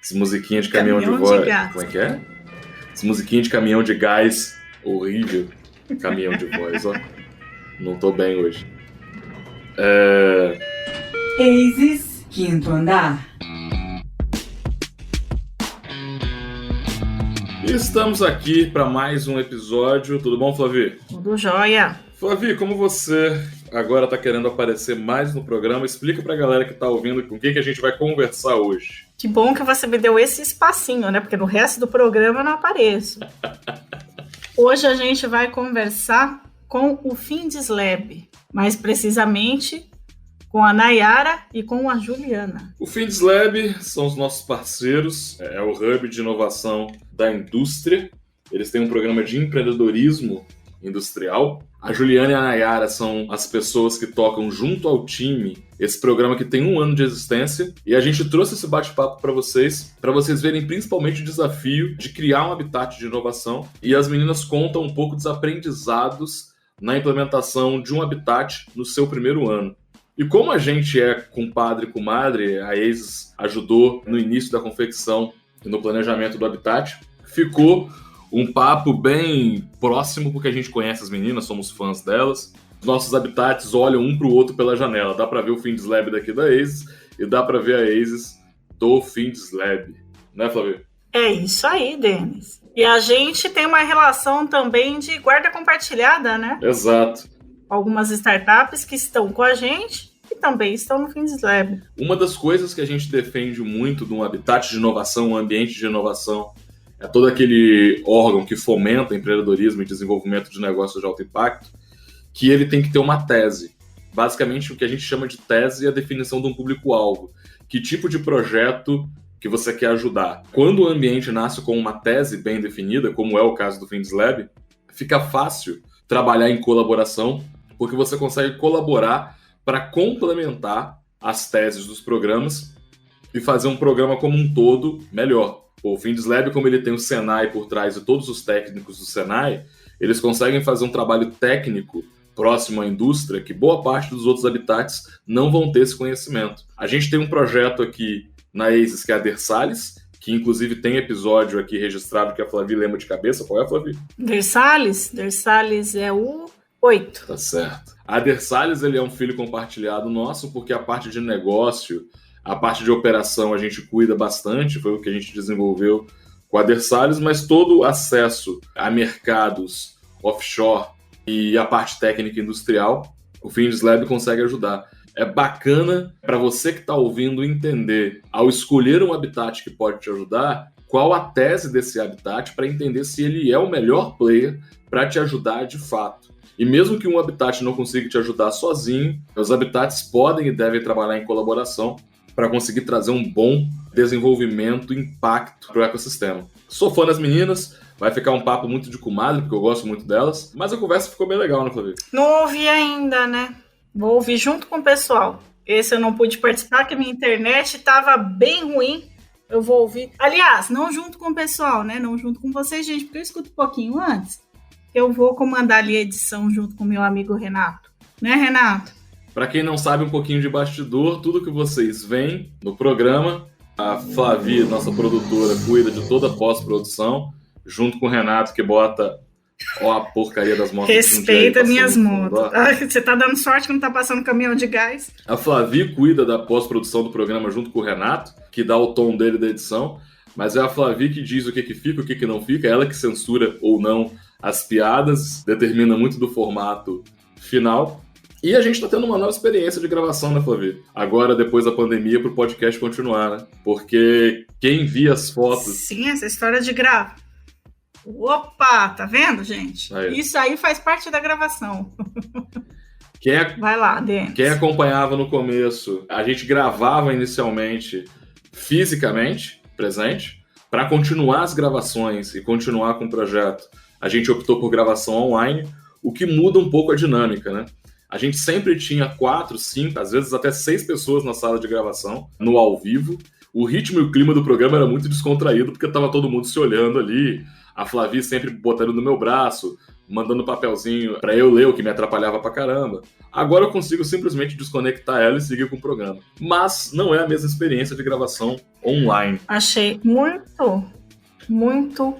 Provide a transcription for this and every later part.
As musiquinhas de caminhão de voz. Como é que é? As musiquinhas de caminhão de gás. Horrível. Caminhão de voz, ó. Não tô bem hoje. Aces, quinto andar. Estamos aqui para mais um episódio. Tudo bom, Flavi? Tudo jóia. Flavi, como você agora tá querendo aparecer mais no programa, explica pra galera que tá ouvindo com quem que a gente vai conversar hoje. Que bom que você me deu esse espacinho, né? Porque no resto do programa eu não apareço. Hoje a gente vai conversar com o Findeslab, mais precisamente com a Nayara e com a Juliana. O Findeslab são os nossos parceiros, é o hub de inovação da indústria. Eles têm um programa de empreendedorismo industrial. A Juliana e a Nayara são as pessoas que tocam junto ao time esse programa que tem 1 ano de existência. E a gente trouxe esse bate-papo para vocês verem principalmente o desafio de criar um habitat de inovação. E as meninas contam um pouco dos aprendizados na implementação de um habitat no seu primeiro ano. E como a gente é compadre e comadre, a Aces ajudou no início da confecção e no planejamento do habitat, ficou um papo bem próximo, porque a gente conhece as meninas, somos fãs delas. Os nossos habitats olham um pro outro pela janela. Dá pra ver o Findeslab daqui da Aces e dá pra ver a Aces do Findeslab. Né, Flavio? É isso aí, Denis. E a gente tem uma relação também de guarda compartilhada, né? Exato. Algumas startups que estão com a gente e também estão no Findeslab. Uma das coisas que a gente defende muito de um habitat de inovação, um ambiente de inovação, é todo aquele órgão que fomenta empreendedorismo e desenvolvimento de negócios de alto impacto, que ele tem que ter uma tese. Basicamente, o que a gente chama de tese é a definição de um público-alvo. Que tipo de projeto que você quer ajudar? Quando o ambiente nasce com uma tese bem definida, como é o caso do Findeslab, fica fácil trabalhar em colaboração, porque você consegue colaborar para complementar as teses dos programas e fazer um programa como um todo melhor. O Findeslab, como ele tem o Senai por trás e todos os técnicos do Senai, eles conseguem fazer um trabalho técnico próximo à indústria que boa parte dos outros habitats não vão ter esse conhecimento. A gente tem um projeto aqui na Aces que é a Dersalis, que inclusive tem episódio aqui registrado que a Flavi lembra de cabeça. Qual é, Flavi? Dersalis? Dersalis é o 8. Tá certo. A Dersalis, ele é um filho compartilhado nosso, porque a parte de negócio, a parte de operação a gente cuida bastante, foi o que a gente desenvolveu com a Dersalis, mas todo o acesso a mercados offshore e a parte técnica industrial, o Findeslab consegue ajudar. É bacana para você que está ouvindo entender, ao escolher um habitat que pode te ajudar, qual a tese desse habitat para entender se ele é o melhor player para te ajudar de fato. E mesmo que um habitat não consiga te ajudar sozinho, os habitats podem e devem trabalhar em colaboração para conseguir trazer um bom desenvolvimento e impacto para o ecossistema. Sou fã das meninas, vai ficar um papo muito de comadre, porque eu gosto muito delas, mas a conversa ficou bem legal, né, Flavio? Não ouvi ainda, né? Vou ouvir junto com o pessoal. Esse eu não pude participar, porque a minha internet estava bem ruim. Eu vou ouvir. Aliás, não junto com o pessoal, né? Não junto com vocês, gente, porque eu escuto um pouquinho antes. Eu vou comandar ali a edição junto com o meu amigo Renato. Né, Renato? Para quem não sabe um pouquinho de bastidor, tudo que vocês veem no programa, a Flavi, nossa produtora, cuida de toda a pós-produção, junto com o Renato, que bota a porcaria das motos. Respeita minhas motos. Você tá dando sorte que não tá passando caminhão de gás. A Flavi cuida da pós-produção do programa junto com o Renato, que dá o tom dele da edição, mas é a Flavi que diz o que fica, o que não fica, ela que censura ou não as piadas, determina muito do formato final. E a gente tá tendo uma nova experiência de gravação, né, Flavi? Agora, depois da pandemia, pro podcast continuar, né? Porque quem via as fotos... Sim, essa história de gravar. Opa, tá vendo, gente? Aí. Isso aí faz parte da gravação. Vai lá, Denis. Quem acompanhava no começo, a gente gravava inicialmente fisicamente, presente, para continuar as gravações e continuar com o projeto. A gente optou por gravação online, o que muda um pouco a dinâmica, né? A gente sempre tinha 4, 5, às vezes até 6 pessoas na sala de gravação, no ao vivo. O ritmo e o clima do programa era muito descontraído, porque estava todo mundo se olhando ali, a Flavi sempre botando no meu braço, mandando papelzinho para eu ler, o que me atrapalhava pra caramba. Agora eu consigo simplesmente desconectar ela e seguir com o programa. Mas não é a mesma experiência de gravação online. Achei muito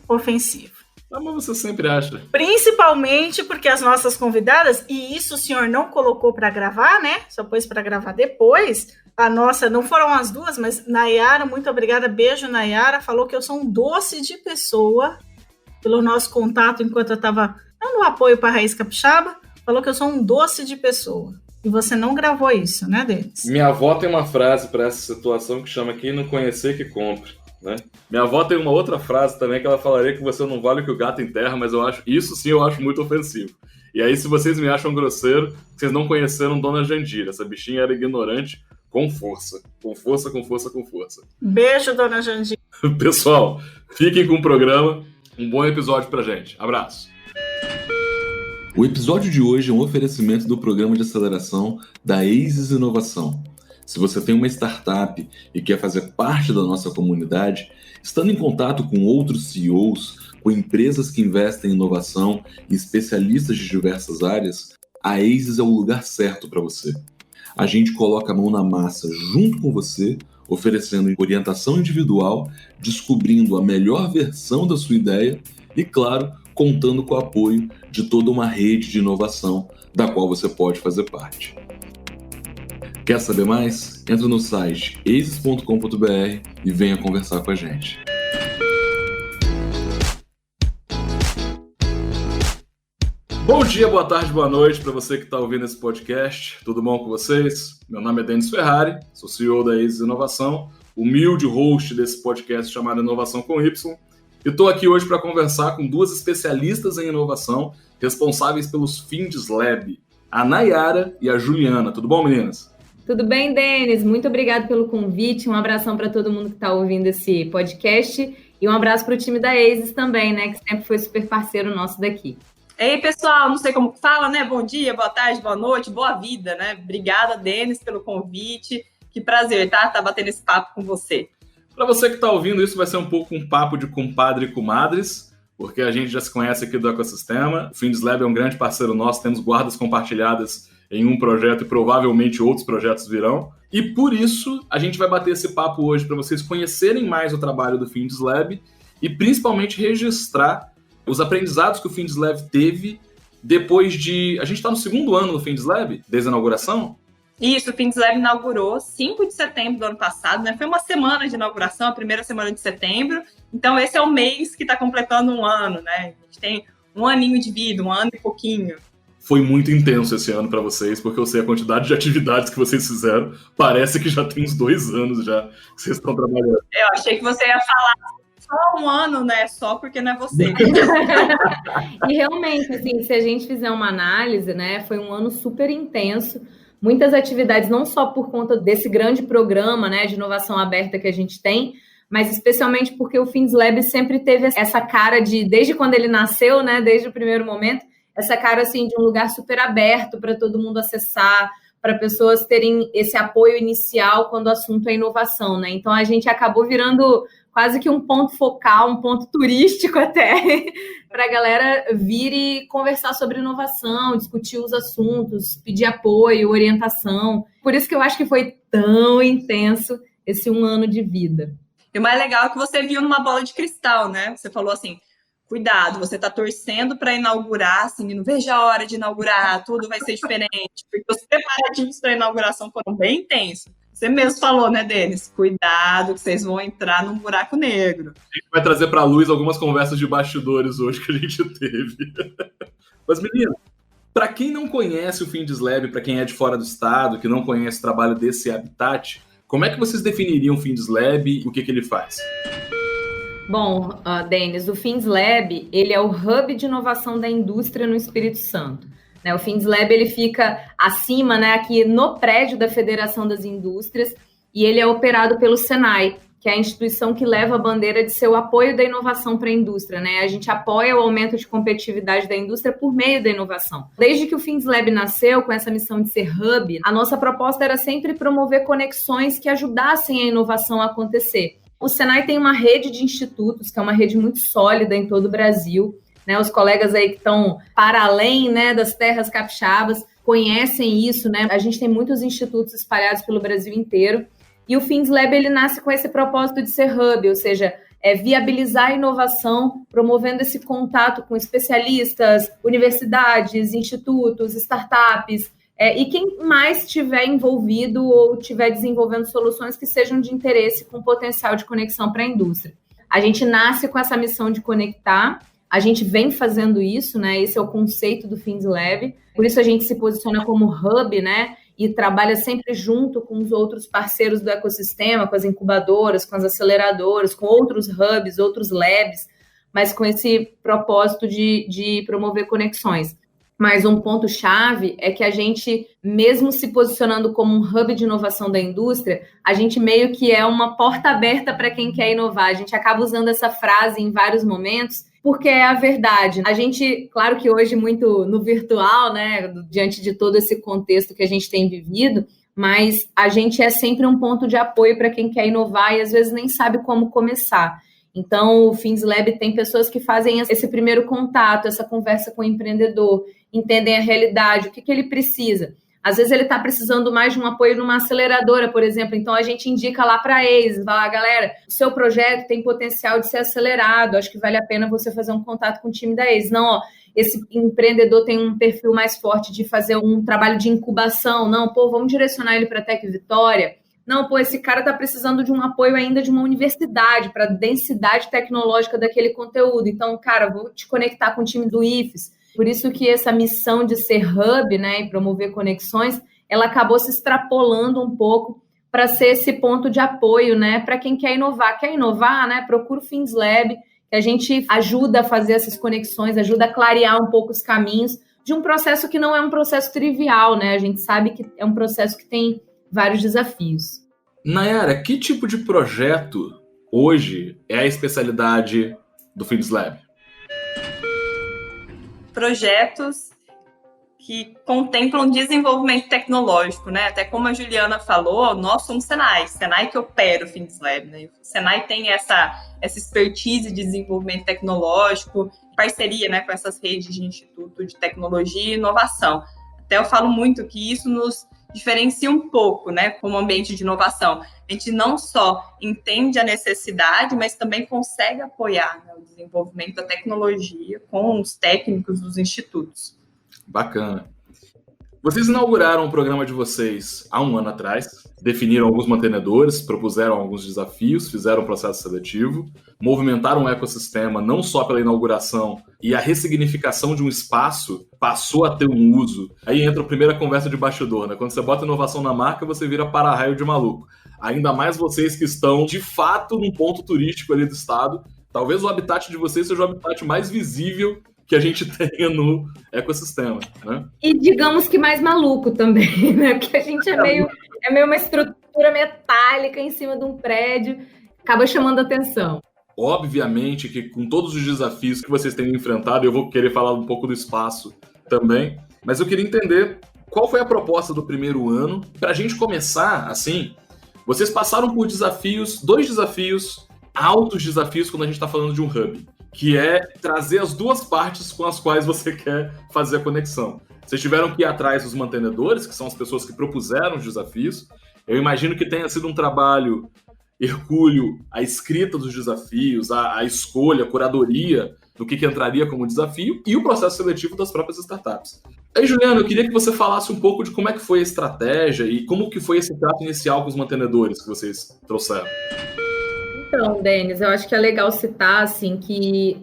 ofensivo. Mas você sempre acha. Principalmente porque as nossas convidadas, e isso o senhor não colocou para gravar, né? Só pôs para gravar depois. A nossa, não foram as duas, mas Nayara, muito obrigada. Beijo, Nayara. Falou que eu sou um doce de pessoa, pelo nosso contato enquanto eu estava dando apoio para a Raiz Capixaba. Falou que eu sou um doce de pessoa. E você não gravou isso, né, Denis? Minha avó tem uma frase para essa situação que chama quem não conhecer que compre. Né? Minha avó tem uma outra frase também que ela falaria que você não vale o que o gato enterra, mas eu acho isso sim eu acho muito ofensivo. E aí, se vocês me acham grosseiro, vocês não conheceram Dona Jandira. Essa bichinha era ignorante com força. Com força. Beijo, Dona Jandira. Pessoal, fiquem com o programa. Um bom episódio pra gente. Abraço. O episódio de hoje é um oferecimento do programa de aceleração da ASIS Inovação. Se você tem uma startup e quer fazer parte da nossa comunidade, estando em contato com outros CEOs, com empresas que investem em inovação e especialistas de diversas áreas, a ASIS é o lugar certo para você. A gente coloca a mão na massa junto com você, oferecendo orientação individual, descobrindo a melhor versão da sua ideia e, claro, contando com o apoio de toda uma rede de inovação da qual você pode fazer parte. Quer saber mais? Entra no site asis.com.br e venha conversar com a gente. Bom dia, boa tarde, boa noite para você que está ouvindo esse podcast. Tudo bom com vocês? Meu nome é Denis Ferrari, sou CEO da ASIS Inovação, humilde host desse podcast chamado Inovação com Y. E estou aqui hoje para conversar com duas especialistas em inovação responsáveis pelos Finds Lab, a Nayara e a Juliana. Tudo bom, meninas? Tudo bem, Denis? Muito obrigado pelo convite. Um abração para todo mundo que está ouvindo esse podcast e um abraço para o time da ASIS também, né? Que sempre foi super parceiro nosso daqui. Ei, pessoal, não sei como fala, né? Bom dia, boa tarde, boa noite, boa vida, né? Obrigada, Denis, pelo convite. Que prazer, tá? Tá batendo esse papo com você. Para você que está ouvindo, isso vai ser um pouco um papo de compadre e comadres, porque a gente já se conhece aqui do ecossistema. O Finds Lab é um grande parceiro nosso, temos guardas compartilhadas em um projeto e provavelmente outros projetos virão. E por isso, a gente vai bater esse papo hoje para vocês conhecerem mais o trabalho do Finds Lab e principalmente registrar os aprendizados que o Finds Lab teve depois de... A gente está no segundo ano do Finds Lab, desde a inauguração? Isso, o Finds Lab inaugurou 5 de setembro do ano passado, né? Foi uma semana de inauguração, a primeira semana de setembro. Então, esse é o mês que está completando um ano, né? A gente tem um aninho de vida, um ano e pouquinho. Foi muito intenso esse ano para vocês, porque eu sei a quantidade de atividades que vocês fizeram. Parece que já tem uns 2 anos já que vocês estão trabalhando. Eu achei que você ia falar só um ano, né? Só porque não é você. E realmente, assim, se a gente fizer uma análise, né? Foi um ano super intenso. Muitas atividades, não só por conta desse grande programa, né, de inovação aberta que a gente tem, mas especialmente porque o Finds Lab sempre teve essa cara de, desde quando ele nasceu, né, desde o primeiro momento, essa cara assim, de um lugar super aberto para todo mundo acessar, para pessoas terem esse apoio inicial quando o assunto é inovação, né? Então a gente acabou virando quase que um ponto focal, um ponto turístico até, para a galera vir e conversar sobre inovação, discutir os assuntos, pedir apoio, orientação. Por isso que eu acho que foi tão intenso esse 1 ano de vida. E o mais legal é que você viu numa bola de cristal, né? Você falou assim, cuidado, você está torcendo para inaugurar, assim, não veja a hora de inaugurar, tudo vai ser diferente, porque os preparativos para a inauguração foram bem intensos. Você mesmo falou, né, Denis? Cuidado, que vocês vão entrar num buraco negro. A gente vai trazer para a luz algumas conversas de bastidores hoje que a gente teve. Mas, menina, para quem não conhece o Finds Lab, para quem é de fora do estado, que não conhece o trabalho desse Habitat, como é que vocês definiriam o Finds Lab e o que ele faz? Bom, Denis, o Finds Lab, ele é o hub de inovação da indústria no Espírito Santo. O Finds Lab ele fica acima, né, aqui no prédio da Federação das Indústrias, e ele é operado pelo Senai, que é a instituição que leva a bandeira de ser o apoio da inovação para a indústria, né? A gente apoia o aumento de competitividade da indústria por meio da inovação. Desde que o Finds Lab nasceu com essa missão de ser hub, a nossa proposta era sempre promover conexões que ajudassem a inovação a acontecer. O Senai tem uma rede de institutos, que é uma rede muito sólida em todo o Brasil. né? Os colegas aí que estão para além, né, das terras capixabas conhecem isso, né? A gente tem muitos institutos espalhados pelo Brasil inteiro e o Fins Lab ele nasce com esse propósito de ser hub, ou seja, viabilizar a inovação, promovendo esse contato com especialistas, universidades, institutos, startups, e quem mais estiver envolvido ou estiver desenvolvendo soluções que sejam de interesse com potencial de conexão para a indústria. A gente nasce com essa missão de conectar, a gente vem fazendo isso, né? Esse é o conceito do Fins Lab, por isso a gente se posiciona como hub, né? E trabalha sempre junto com os outros parceiros do ecossistema, com as incubadoras, com as aceleradoras, com outros hubs, outros labs, mas com esse propósito de promover conexões. Mas um ponto-chave é que a gente, mesmo se posicionando como um hub de inovação da indústria, a gente meio que é uma porta aberta para quem quer inovar. A gente acaba usando essa frase em vários momentos, porque é a verdade. A gente, claro que hoje muito no virtual, né, diante de todo esse contexto que a gente tem vivido, mas a gente é sempre um ponto de apoio para quem quer inovar e às vezes nem sabe como começar. Então, o Fins Lab tem pessoas que fazem esse primeiro contato, essa conversa com o empreendedor, entendem a realidade, o que ele precisa. Às vezes ele está precisando mais de um apoio numa aceleradora, por exemplo, então a gente indica lá para a ACE, fala, galera, o seu projeto tem potencial de ser acelerado, acho que vale a pena você fazer um contato com o time da ACE. Não, ó, esse empreendedor tem um perfil mais forte de fazer um trabalho de incubação, não, pô, vamos direcionar ele para a Tec Vitória. Não, pô, esse cara está precisando de um apoio ainda de uma universidade para a densidade tecnológica daquele conteúdo. Então, cara, vou te conectar com o time do IFES. Por isso que essa missão de ser hub, né, e promover conexões, ela acabou se extrapolando um pouco para ser esse ponto de apoio, né, para quem quer inovar. Quer inovar, né, procura o Fins Lab, que a gente ajuda a fazer essas conexões, ajuda a clarear um pouco os caminhos de um processo que não é um processo trivial, né? A gente sabe que é um processo que tem vários desafios. Nayara, que tipo de projeto hoje é a especialidade do Fins Lab? Projetos que contemplam desenvolvimento tecnológico, né? Até como a Juliana falou, nós somos Senai que opera o Fins Lab, né? O Senai tem essa expertise de desenvolvimento tecnológico, parceria, né, com essas redes de instituto de tecnologia e inovação. Até eu falo muito que isso nos diferencia um pouco, né, como ambiente de inovação. A gente não só entende a necessidade, mas também consegue apoiar, né, o desenvolvimento da tecnologia com os técnicos dos institutos. Bacana. Vocês inauguraram o programa de vocês há um ano atrás, definiram alguns mantenedores, propuseram alguns desafios, fizeram um processo seletivo, movimentaram o ecossistema não só pela inauguração e a ressignificação de um espaço passou a ter um uso. Aí entra a primeira conversa de bastidor, né? Quando você bota inovação na marca, você vira para-raio de maluco. Ainda mais vocês que estão, de fato, num ponto turístico ali do estado. Talvez o habitat de vocês seja o habitat mais visível que a gente tenha no ecossistema, né? E digamos que mais maluco também, né? Porque a gente é meio uma estrutura metálica em cima de um prédio, acaba chamando atenção. Obviamente que com todos os desafios que vocês têm enfrentado, eu vou querer falar um pouco do espaço também, mas eu queria entender qual foi a proposta do primeiro ano. Para a gente começar, assim, vocês passaram por desafios, 2 desafios, altos desafios quando a gente está falando de um hub, que é trazer as duas partes com as quais você quer fazer a conexão. Vocês tiveram que ir atrás dos mantenedores, que são as pessoas que propuseram os desafios. Eu imagino que tenha sido um trabalho hercúleo, a escrita dos desafios, a escolha, a curadoria do que entraria como desafio e o processo seletivo das próprias startups. Aí, Juliana, eu queria que você falasse um pouco de como é que foi a estratégia e como que foi esse trato inicial com os mantenedores que vocês trouxeram. Então, Denis, eu acho que é legal citar assim, que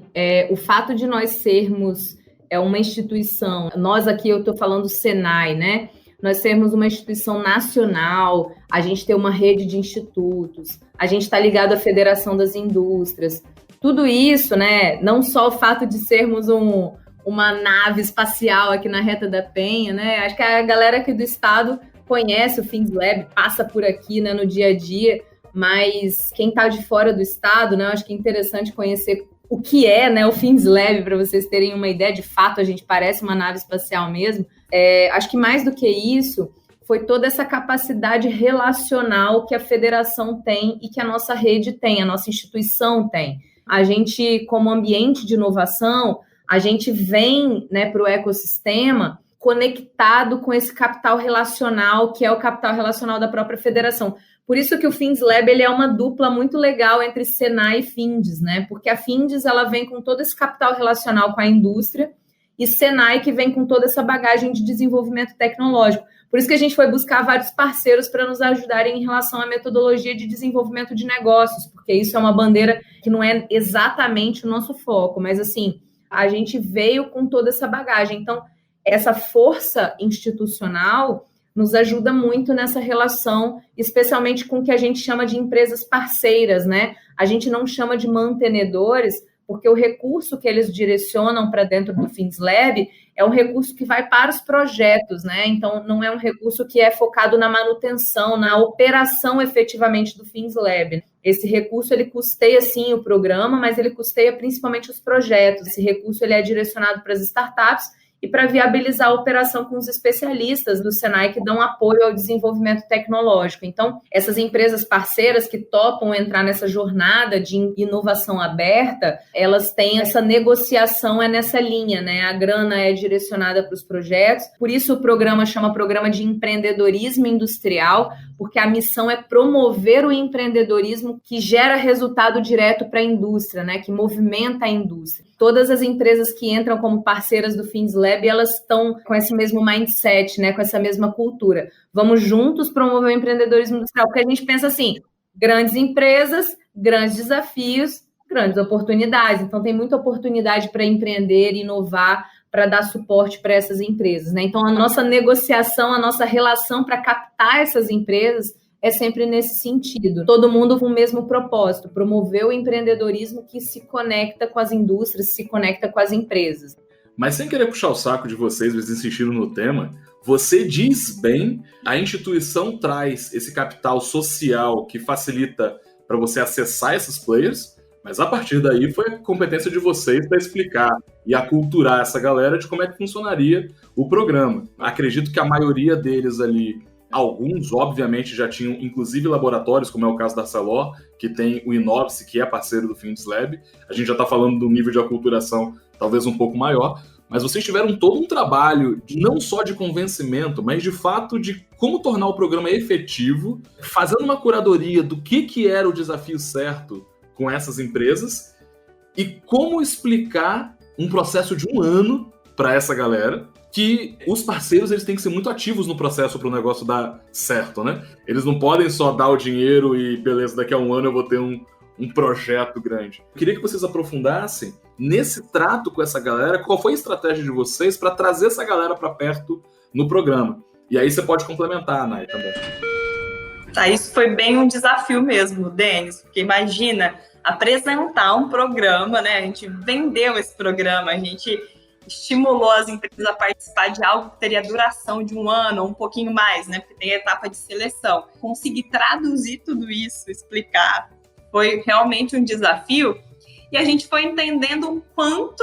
o fato de nós sermos uma instituição, nós aqui eu estou falando Senai, né? Nós sermos uma instituição nacional, a gente ter uma rede de institutos, a gente está ligado à Federação das Indústrias, tudo isso, né? Não só o fato de sermos uma nave espacial aqui na Reta da Penha, né? Acho que a galera aqui do estado conhece o Fins Lab, passa por aqui, né, no dia a dia. Mas quem está de fora do estado, né, eu acho que é interessante conhecer o que é, né, o Fins Lab, para vocês terem uma ideia. De fato, a gente parece uma nave espacial mesmo. Acho que mais do que isso, foi toda essa capacidade relacional que a federação tem e que a nossa rede tem, a nossa instituição tem. A gente, como ambiente de inovação, a gente vem, né, para o ecossistema conectado com esse capital relacional, que é o capital relacional da própria federação. Por isso que o FindsLab ele é uma dupla muito legal entre Senai e Findes, né? Porque a Findes ela vem com todo esse capital relacional com a indústria e Senai que vem com toda essa bagagem de desenvolvimento tecnológico. Por isso que a gente foi buscar vários parceiros para nos ajudarem em relação à metodologia de desenvolvimento de negócios, porque isso é uma bandeira que não é exatamente o nosso foco, mas assim, a gente veio com toda essa bagagem. Então, essa força institucional nos ajuda muito nessa relação, especialmente com o que a gente chama de empresas parceiras, né? A gente não chama de mantenedores, porque o recurso que eles direcionam para dentro do FindsLab é um recurso que vai para os projetos, né? Então, não é um recurso que é focado na manutenção, na operação efetivamente do FindsLab. Esse recurso, ele custeia, sim, o programa, mas ele custeia principalmente os projetos. Esse recurso, ele é direcionado para as startups e para viabilizar a operação com os especialistas do Senai que dão apoio ao desenvolvimento tecnológico. Então, essas empresas parceiras que topam entrar nessa jornada de inovação aberta, elas têm essa negociação nessa linha, né? A grana é direcionada para os projetos, por isso o programa chama Programa de Empreendedorismo Industrial, porque a missão é promover o empreendedorismo que gera resultado direto para a indústria, né? Que movimenta a indústria. Todas as empresas que entram como parceiras do FindsLab, elas estão com esse mesmo mindset, né? Com essa mesma cultura. Vamos juntos promover o empreendedorismo industrial, porque a gente pensa assim, grandes empresas, grandes desafios, grandes oportunidades. Então, tem muita oportunidade para empreender, inovar, para dar suporte para essas empresas, né? Então, a nossa negociação, a nossa relação para captar essas empresas é sempre nesse sentido. Todo mundo com o mesmo propósito, promover o empreendedorismo que se conecta com as indústrias, se conecta com as empresas. Mas sem querer puxar o saco de vocês, mas insistindo no tema, você diz bem, a instituição traz esse capital social que facilita para você acessar esses players, mas a partir daí foi a competência de vocês para explicar e aculturar essa galera de como é que funcionaria o programa. Acredito que a maioria deles ali, alguns, obviamente, já tinham, inclusive, laboratórios, como é o caso da Arcelor, que tem o Inovice, que é parceiro do FindsLab. A gente já está falando do nível de aculturação talvez um pouco maior, mas vocês tiveram todo um trabalho, não só de convencimento, mas de fato de como tornar o programa efetivo, fazendo uma curadoria do que era o desafio certo com essas empresas e como explicar um processo de 1 ano para essa galera, que os parceiros eles têm que ser muito ativos no processo para o negócio dar certo, né? Eles não podem só dar o dinheiro e, beleza, daqui a 1 ano eu vou ter um projeto grande. Eu queria que vocês aprofundassem nesse trato com essa galera, qual foi a estratégia de vocês para trazer essa galera para perto no programa. E aí você pode complementar, Nay, também. Tá, isso foi bem um desafio mesmo, Denis, porque imagina apresentar um programa, né? A gente vendeu esse programa, a gente estimulou as empresas a participar de algo que teria duração de 1 ano ou um pouquinho mais, né? Porque tem a etapa de seleção. Conseguir traduzir tudo isso, explicar, foi realmente um desafio. E a gente foi entendendo o quanto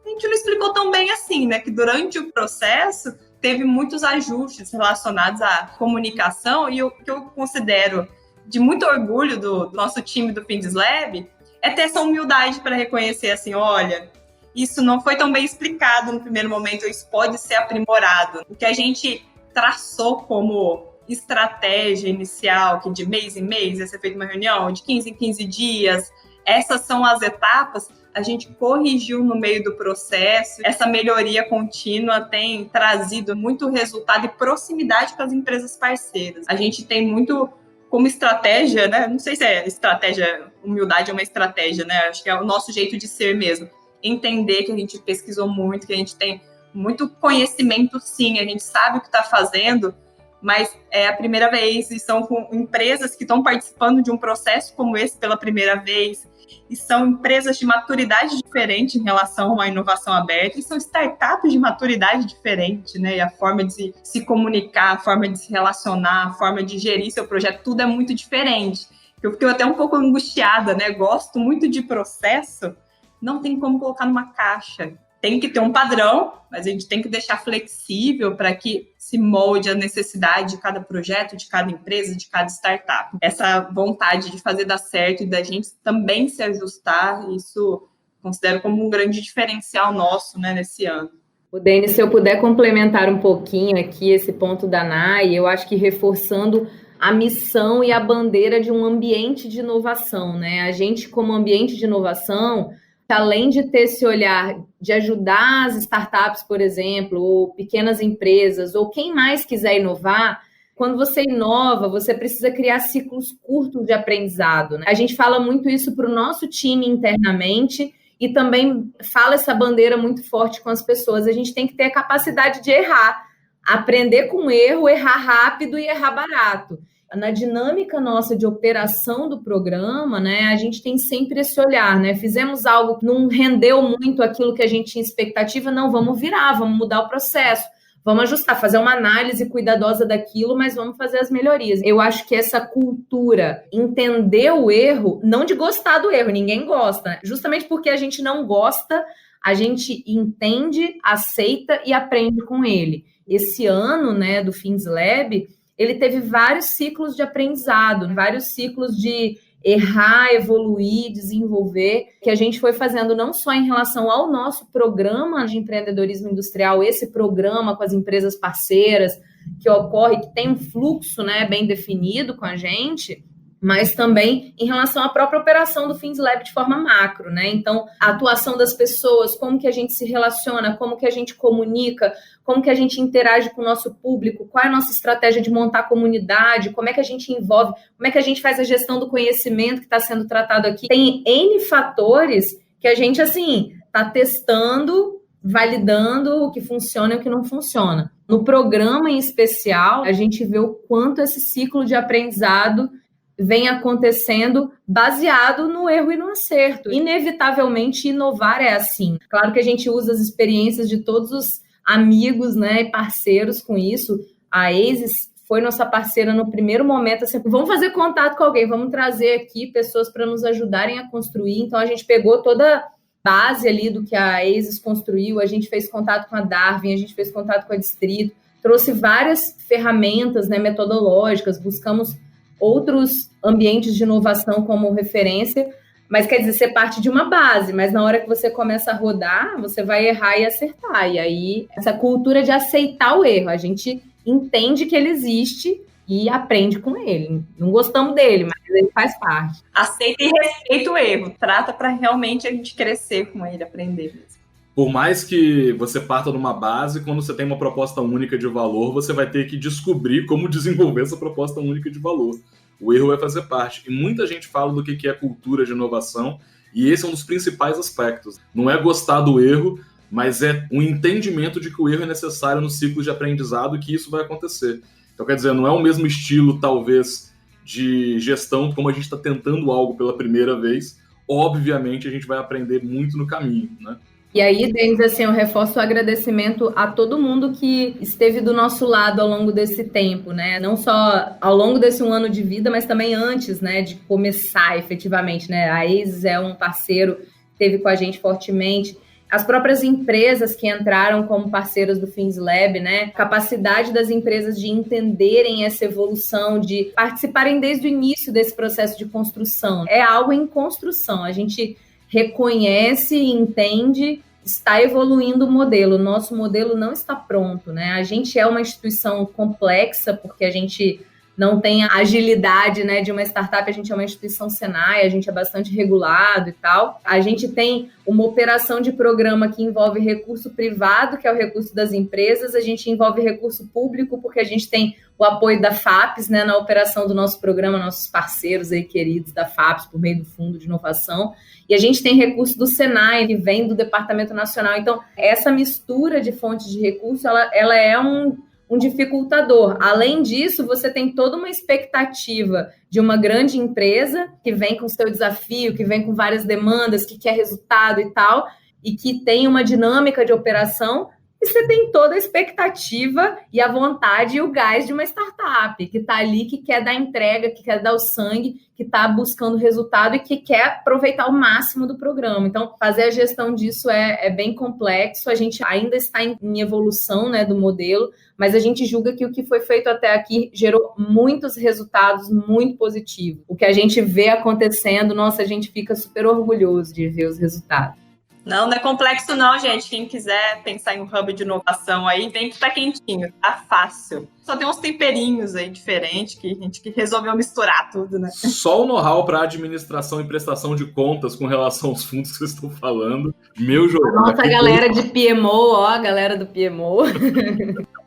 a gente não explicou tão bem assim, né? Que durante o processo teve muitos ajustes relacionados à comunicação e o que eu considero de muito orgulho do nosso time do FindsLab é ter essa humildade para reconhecer assim, olha, isso não foi tão bem explicado no primeiro momento, isso pode ser aprimorado. O que a gente traçou como estratégia inicial, que de mês em mês ia ser feita uma reunião, de 15 em 15 dias, essas são as etapas, a gente corrigiu no meio do processo. Essa melhoria contínua tem trazido muito resultado e proximidade com as empresas parceiras. A gente tem muito como estratégia, né? Não sei se é estratégia, humildade é uma estratégia, né? Acho que é o nosso jeito de ser mesmo. Entender que a gente pesquisou muito, que a gente tem muito conhecimento, sim, a gente sabe o que está fazendo, mas é a primeira vez e são com empresas que estão participando de um processo como esse pela primeira vez e são empresas de maturidade diferente em relação a uma inovação aberta e são startups de maturidade diferente, né? E a forma de se comunicar, a forma de se relacionar, a forma de gerir seu projeto, tudo é muito diferente. Eu fiquei até um pouco angustiada, né? Gosto muito de processo, não tem como colocar numa caixa. Tem que ter um padrão, mas a gente tem que deixar flexível para que se molde a necessidade de cada projeto, de cada empresa, de cada startup. Essa vontade de fazer dar certo e da gente também se ajustar, isso considero como um grande diferencial nosso, né, nesse ano. O Denis, se eu puder complementar um pouquinho aqui esse ponto da NAI, eu acho que reforçando a missão e a bandeira de um ambiente de inovação, né? A gente, como ambiente de inovação, além de ter esse olhar de ajudar as startups, por exemplo, ou pequenas empresas, ou quem mais quiser inovar, quando você inova, você precisa criar ciclos curtos de aprendizado, né? A gente fala muito isso para o nosso time internamente, e também fala essa bandeira muito forte com as pessoas. A gente tem que ter a capacidade de errar, aprender com erro, errar rápido e errar barato. Na dinâmica nossa de operação do programa, né, a gente tem sempre esse olhar, né? Fizemos algo que não rendeu muito aquilo que a gente tinha expectativa, não, vamos virar, vamos mudar o processo. Vamos ajustar, fazer uma análise cuidadosa daquilo, mas vamos fazer as melhorias. Eu acho que essa cultura, entender o erro, não de gostar do erro, ninguém gosta, né? Justamente porque a gente não gosta, a gente entende, aceita e aprende com ele. Esse ano, né, do Fins Lab, ele teve vários ciclos de aprendizado, vários ciclos de errar, evoluir, desenvolver, que a gente foi fazendo não só em relação ao nosso programa de empreendedorismo industrial, esse programa com as empresas parceiras que ocorre, que tem um fluxo, né, bem definido com a gente, mas também em relação à própria operação do Fins Lab de forma macro, né? Então, a atuação das pessoas, como que a gente se relaciona, como que a gente comunica, como que a gente interage com o nosso público, qual é a nossa estratégia de montar comunidade, como é que a gente envolve, como é que a gente faz a gestão do conhecimento que está sendo tratado aqui. Tem N fatores que a gente, assim, está testando, validando o que funciona e o que não funciona. No programa em especial, a gente vê o quanto esse ciclo de aprendizado vem acontecendo baseado no erro e no acerto. Inevitavelmente, inovar é assim. Claro que a gente usa as experiências de todos os amigos, né, e parceiros com isso. A ASIS foi nossa parceira no primeiro momento, assim, vamos fazer contato com alguém, vamos trazer aqui pessoas para nos ajudarem a construir. Então, a gente pegou toda a base ali do que a ASIS construiu, a gente fez contato com a Darwin, a gente fez contato com a Distrito, trouxe várias ferramentas, né, metodológicas, buscamos outros ambientes de inovação como referência, mas quer dizer, ser parte de uma base, mas na hora que você começa a rodar, você vai errar e acertar, e aí essa cultura de aceitar o erro, a gente entende que ele existe e aprende com ele, não gostamos dele, mas ele faz parte. Aceita e respeita o erro, trata para realmente a gente crescer com ele, aprender mesmo. Por mais que você parta de uma base, quando você tem uma proposta única de valor, você vai ter que descobrir como desenvolver essa proposta única de valor. O erro vai fazer parte. E muita gente fala do que é cultura de inovação, e esse é um dos principais aspectos. Não é gostar do erro, mas é um entendimento de que o erro é necessário no ciclo de aprendizado e que isso vai acontecer. Então, quer dizer, não é o mesmo estilo, talvez, de gestão, como a gente está tentando algo pela primeira vez. Obviamente, a gente vai aprender muito no caminho, né? E aí, Denis, assim, eu reforço o agradecimento a todo mundo que esteve do nosso lado ao longo desse tempo, né? Não só ao longo desse 1 ano de vida, mas também antes, né, de começar efetivamente, né? A ASIS é um parceiro que esteve com a gente fortemente. As próprias empresas que entraram como parceiras do Fins Lab, né? Capacidade das empresas de entenderem essa evolução, de participarem desde o início desse processo de construção. É algo em construção. A gente reconhece, entende, está evoluindo o modelo. O nosso modelo não está pronto, né? A gente é uma instituição complexa, porque a gente não tem a agilidade, né, de uma startup, a gente é uma instituição Senai, a gente é bastante regulado e tal. A gente tem uma operação de programa que envolve recurso privado, que é o recurso das empresas, a gente envolve recurso público, porque a gente tem o apoio da FAPES, né, na operação do nosso programa, nossos parceiros aí queridos da FAPES, por meio do Fundo de Inovação, e a gente tem recurso do Senai, que vem do Departamento Nacional. Então, essa mistura de fontes de recurso, ela é um dificultador. Além disso, você tem toda uma expectativa de uma grande empresa que vem com seu desafio, que vem com várias demandas, que quer resultado e tal, e que tem uma dinâmica de operação, e você tem toda a expectativa e a vontade e o gás de uma startup, que está ali, que quer dar entrega, que quer dar o sangue, que está buscando resultado e que quer aproveitar o máximo do programa. Então, fazer a gestão disso é bem complexo, a gente ainda está em evolução, né, do modelo, mas a gente julga que o que foi feito até aqui gerou muitos resultados muito positivos. O que a gente vê acontecendo, nossa, a gente fica super orgulhoso de ver os resultados. Não é complexo não, gente. Quem quiser pensar em um hub de inovação aí, vem que tá quentinho, tá fácil. Só tem uns temperinhos aí diferentes que a gente resolveu misturar tudo, né? Só o know-how para administração e prestação de contas com relação aos fundos que vocês estão falando. Meu jogo. Nossa, galera de PMO, ó, a galera do PMO.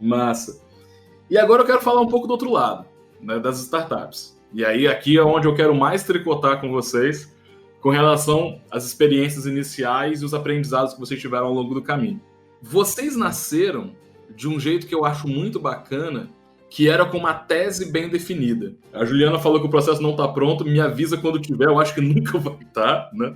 Massa. E agora eu quero falar um pouco do outro lado, né, das startups. E aí aqui é onde eu quero mais tricotar com vocês, com relação às experiências iniciais e os aprendizados que vocês tiveram ao longo do caminho. Vocês nasceram de um jeito que eu acho muito bacana, que era com uma tese bem definida. A Juliana falou que o processo não está pronto, me avisa quando tiver, eu acho que nunca vai estar, né?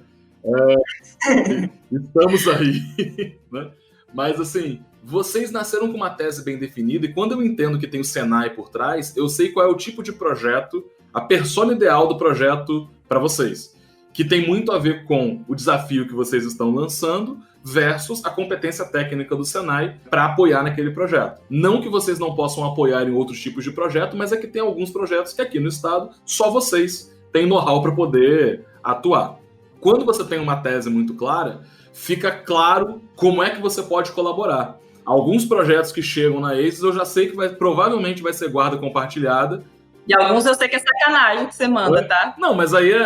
Estamos aí, né? Mas assim, vocês nasceram com uma tese bem definida e quando eu entendo que tem o Senai por trás, eu sei qual é o tipo de projeto, a persona ideal do projeto para vocês. Que tem muito a ver com o desafio que vocês estão lançando versus a competência técnica do Senai para apoiar naquele projeto. Não que vocês não possam apoiar em outros tipos de projeto, mas é que tem alguns projetos que aqui no estado só vocês têm know-how para poder atuar. Quando você tem uma tese muito clara, fica claro como é que você pode colaborar. Alguns projetos que chegam na ACES eu já sei que provavelmente vai ser guarda compartilhada. E alguns eu sei que é sacanagem que você manda, tá? Não, mas aí é...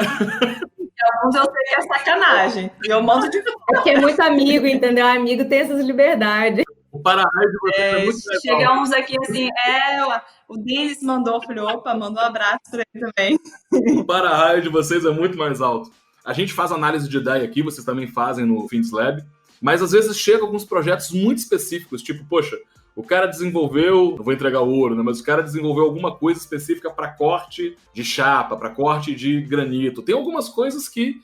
Alguns eu sei que é sacanagem. E eu mando de volta. Porque é muito amigo, entendeu? Amigo tem essas liberdades. O para-raio de vocês é muito legal. Chega uns aqui assim, o Denis mandou, eu falei, opa, mandou um abraço pra ele também. O para-raio de vocês é muito mais alto. A gente faz análise de ideia aqui, vocês também fazem no Fins Lab, mas às vezes chegam alguns projetos muito específicos, tipo, poxa, o cara desenvolveu, não vou entregar o ouro, né, mas o cara desenvolveu alguma coisa específica para corte de chapa, para corte de granito. Tem algumas coisas que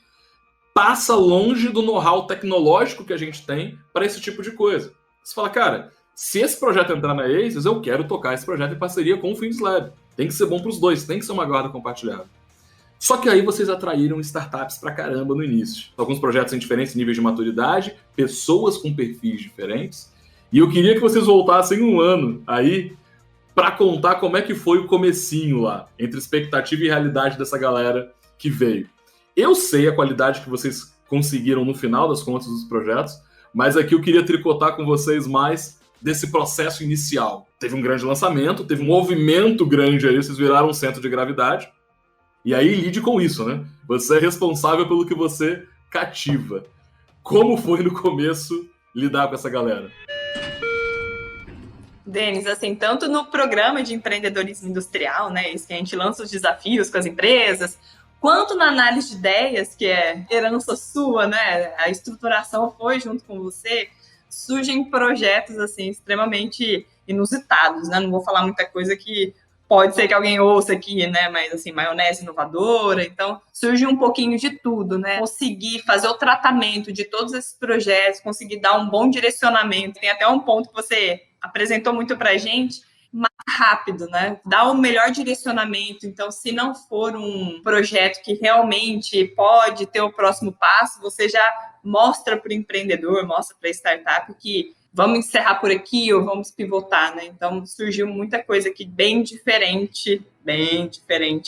passa longe do know-how tecnológico que a gente tem para esse tipo de coisa. Você fala, cara, se esse projeto entrar na ACES, eu quero tocar esse projeto em parceria com o Fins Lab. Tem que ser bom para os dois, tem que ser uma guarda compartilhada. Só que aí vocês atraíram startups pra caramba no início. Alguns projetos em diferentes níveis de maturidade, pessoas com perfis diferentes. E eu queria que vocês voltassem um ano aí para contar como é que foi o comecinho lá, entre expectativa e realidade dessa galera que veio. Eu sei a qualidade que vocês conseguiram no final das contas dos projetos, mas aqui eu queria tricotar com vocês mais desse processo inicial. Teve um grande lançamento, teve um movimento grande aí, vocês viraram um centro de gravidade. E aí lide com isso, né? Você é responsável pelo que você cativa. Como foi no começo lidar com essa galera? Denis, assim, tanto no programa de empreendedorismo industrial, né, isso que a gente lança os desafios com as empresas, quanto na análise de ideias, que é herança sua, né, a estruturação foi junto com você, surgem projetos, assim, extremamente inusitados, né, não vou falar muita coisa que pode ser que alguém ouça aqui, né, mas, assim, maionese inovadora, então, surge um pouquinho de tudo, né, conseguir fazer o tratamento de todos esses projetos, conseguir dar um bom direcionamento, tem até um ponto que você apresentou muito pra gente, mais rápido, né? Dar o melhor direcionamento. Então, se não for um projeto que realmente pode ter o próximo passo, você já mostra para o empreendedor, mostra para a startup que vamos encerrar por aqui ou vamos pivotar, né? Então, surgiu muita coisa aqui bem diferente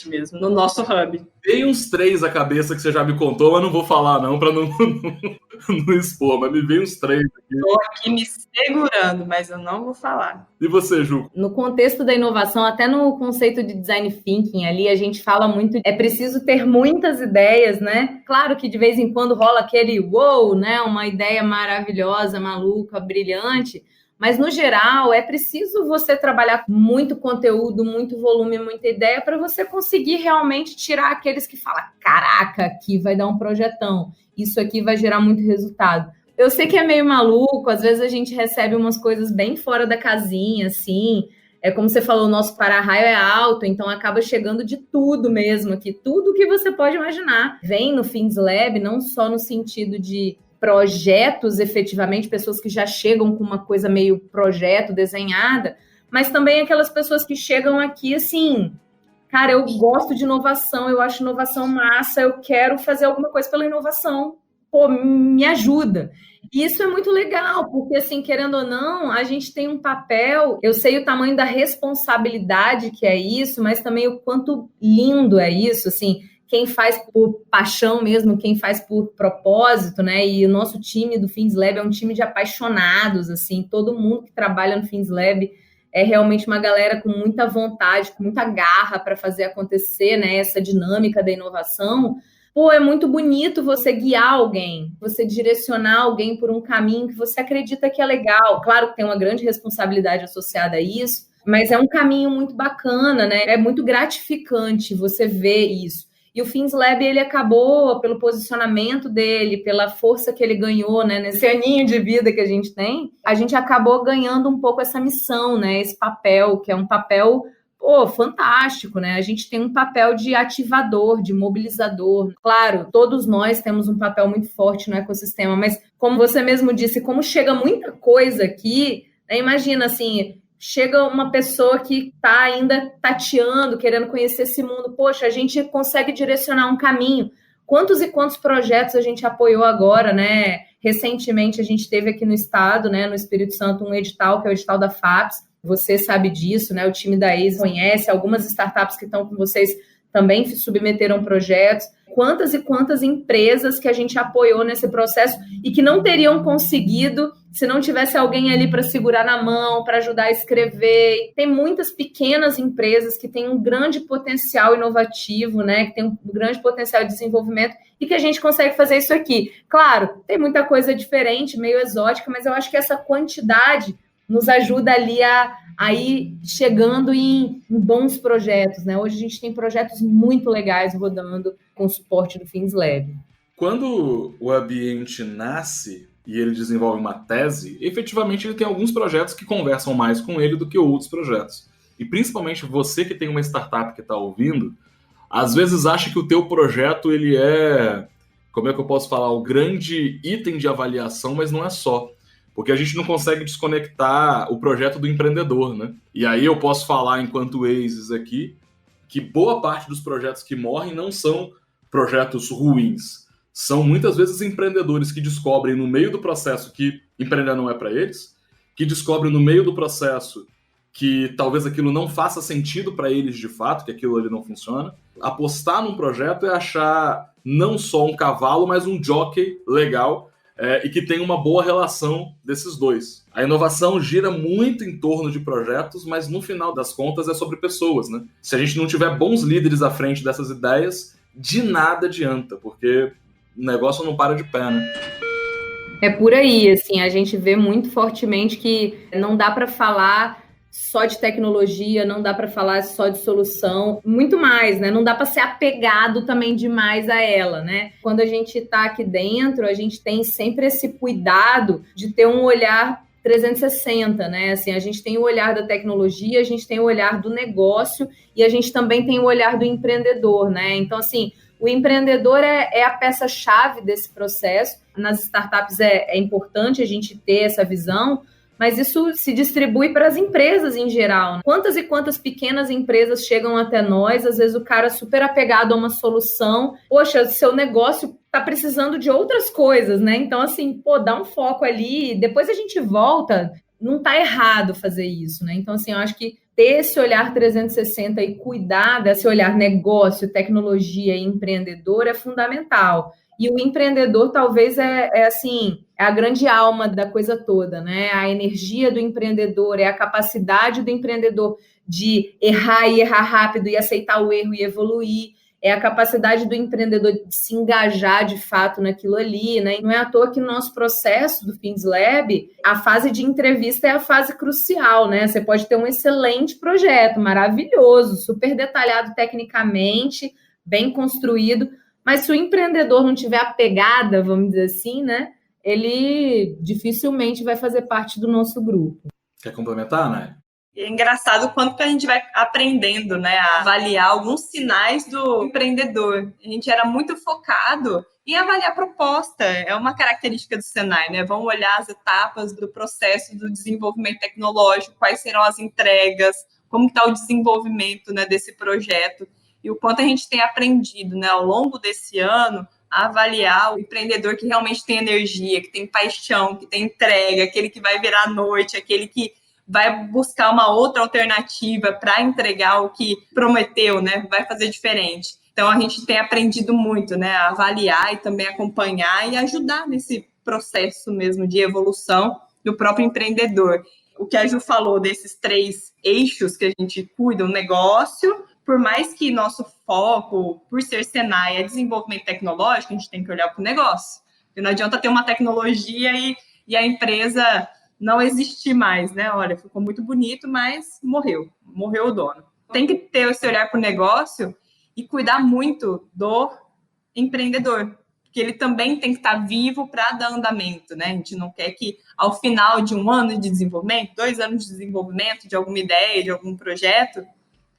mesmo, no nosso hub. Tem uns 3 à cabeça que você já me contou, mas não vou falar não, para não expor, mas me veio uns 3 aqui. Estou aqui me segurando, mas eu não vou falar. E você, Ju? No contexto da inovação, até no conceito de design thinking ali, a gente fala muito, é preciso ter muitas ideias, né? Claro que de vez em quando rola aquele wow, né? Uma ideia maravilhosa, maluca, brilhante, mas no geral é preciso você trabalhar muito conteúdo, muito volume, muita ideia para você conseguir realmente tirar aqueles que falam, caraca, aqui vai dar um projetão, isso aqui vai gerar muito resultado. Eu sei que é meio maluco, às vezes a gente recebe umas coisas bem fora da casinha, assim, é como você falou, o nosso para-raio é alto, então acaba chegando de tudo mesmo aqui, tudo que você pode imaginar. Vem no Fins Lab, não só no sentido de projetos, efetivamente, pessoas que já chegam com uma coisa meio projeto, desenhada, mas também aquelas pessoas que chegam aqui assim, cara, eu gosto de inovação, eu acho inovação massa, eu quero fazer alguma coisa pela inovação, pô, me ajuda. E isso é muito legal, porque assim, querendo ou não, a gente tem um papel, eu sei o tamanho da responsabilidade que é isso, mas também o quanto lindo é isso, assim, quem faz por paixão mesmo, quem faz por propósito, né? E o nosso time do Fins Lab é um time de apaixonados, assim, todo mundo que trabalha no Fins Lab é realmente uma galera com muita vontade, com muita garra para fazer acontecer, né? Essa dinâmica da inovação. Pô, é muito bonito você guiar alguém, você direcionar alguém por um caminho que você acredita que é legal. Claro que tem uma grande responsabilidade associada a isso, mas é um caminho muito bacana, né? É muito gratificante você ver isso. E o Fins Lab, ele acabou, pelo posicionamento dele, pela força que ele ganhou, né, nesse aninho de vida que a gente tem, a gente acabou ganhando um pouco essa missão, né, esse papel, que é um papel fantástico, né? A gente tem um papel de ativador, de mobilizador. Claro, todos nós temos um papel muito forte no ecossistema, mas como você mesmo disse, como chega muita coisa aqui, né? Imagina assim, chega uma pessoa que está ainda tateando, querendo conhecer esse mundo. Poxa, a gente consegue direcionar um caminho. Quantos e quantos projetos a gente apoiou agora, né? Recentemente a gente teve aqui no estado, né, no Espírito Santo, um edital, que é o edital da FAPES. Você sabe disso, né? O time da ACE conhece, algumas startups que estão com vocês também submeteram projetos. Quantas e quantas empresas que a gente apoiou nesse processo e que não teriam conseguido se não tivesse alguém ali para segurar na mão, para ajudar a escrever. E tem muitas pequenas empresas que têm um grande potencial inovativo, né? Que tem um grande potencial de desenvolvimento e que a gente consegue fazer isso aqui. Claro, tem muita coisa diferente, meio exótica, mas eu acho que essa quantidade nos ajuda ali a ir chegando em bons projetos, né? Hoje a gente tem projetos muito legais rodando com o suporte do Fins Lab. Quando o ambiente nasce e ele desenvolve uma tese, efetivamente ele tem alguns projetos que conversam mais com ele do que outros projetos. E principalmente você que tem uma startup que está ouvindo, às vezes acha que o teu projeto ele é, como é que eu posso falar, o grande item de avaliação, mas não é só. Porque a gente não consegue desconectar o projeto do empreendedor, né? E aí eu posso falar, enquanto ACES aqui, que boa parte dos projetos que morrem não são projetos ruins. São muitas vezes empreendedores que descobrem no meio do processo que empreender não é para eles, que descobrem no meio do processo que talvez aquilo não faça sentido para eles de fato, que aquilo ali não funciona. Apostar num projeto é achar não só um cavalo, mas um jockey legal, e que tem uma boa relação desses dois. A inovação gira muito em torno de projetos, mas no final das contas é sobre pessoas, né? Se a gente não tiver bons líderes à frente dessas ideias, de nada adianta, porque o negócio não para de pé, né? É por aí, assim, a gente vê muito fortemente que não dá para falar só de tecnologia, não dá para falar só de solução, muito mais, né? Não dá para ser apegado também demais a ela, né? Quando a gente está aqui dentro, a gente tem sempre esse cuidado de ter um olhar 360, né? Assim, a gente tem o olhar da tecnologia, a gente tem o olhar do negócio e a gente também tem o olhar do empreendedor, né? Então, assim, o empreendedor é a peça-chave desse processo. Nas startups é importante a gente ter essa visão, mas isso se distribui para as empresas em geral. Quantas e quantas pequenas empresas chegam até nós, às vezes o cara super apegado a uma solução, poxa, seu negócio está precisando de outras coisas, né? Então, assim, dá um foco ali, depois a gente volta, não está errado fazer isso, né? Então, assim, eu acho que ter esse olhar 360 e cuidar desse olhar negócio, tecnologia e empreendedor é fundamental. E o empreendedor talvez assim, é a grande alma da coisa toda, né? A energia do empreendedor, é a capacidade do empreendedor de errar e errar rápido e aceitar o erro e evoluir. É a capacidade do empreendedor de se engajar de fato naquilo ali, né? E não é à toa que no nosso processo do Fins Lab, a fase de entrevista é a fase crucial, né? Você pode ter um excelente projeto, maravilhoso, super detalhado tecnicamente, bem construído, mas se o empreendedor não tiver a pegada, vamos dizer assim, né? Ele dificilmente vai fazer parte do nosso grupo. Quer complementar, Nay? É engraçado o quanto que a gente vai aprendendo, né, a avaliar alguns sinais do empreendedor. A gente era muito focado em avaliar a proposta. É uma característica do Senai, né? Vamos olhar as etapas do processo do desenvolvimento tecnológico, quais serão as entregas, como está o desenvolvimento, né, desse projeto. E o quanto a gente tem aprendido, né, ao longo desse ano a avaliar o empreendedor que realmente tem energia, que tem paixão, que tem entrega, aquele que vai virar à noite, aquele que vai buscar uma outra alternativa para entregar o que prometeu, né? Vai fazer diferente. Então, a gente tem aprendido muito, né, a avaliar e também acompanhar e ajudar nesse processo mesmo de evolução do próprio empreendedor. O que a Ju falou desses 3 eixos que a gente cuida, o negócio, por mais que nosso foco, por ser Senai, é desenvolvimento tecnológico, a gente tem que olhar para o negócio. Porque não adianta ter uma tecnologia e a empresa não existir mais, né? Olha, ficou muito bonito, mas morreu o dono. Tem que ter esse olhar para o negócio e cuidar muito do empreendedor, porque ele também tem que estar vivo para dar andamento, né? A gente não quer que ao final de 1 ano de desenvolvimento, 2 anos de desenvolvimento de alguma ideia, de algum projeto,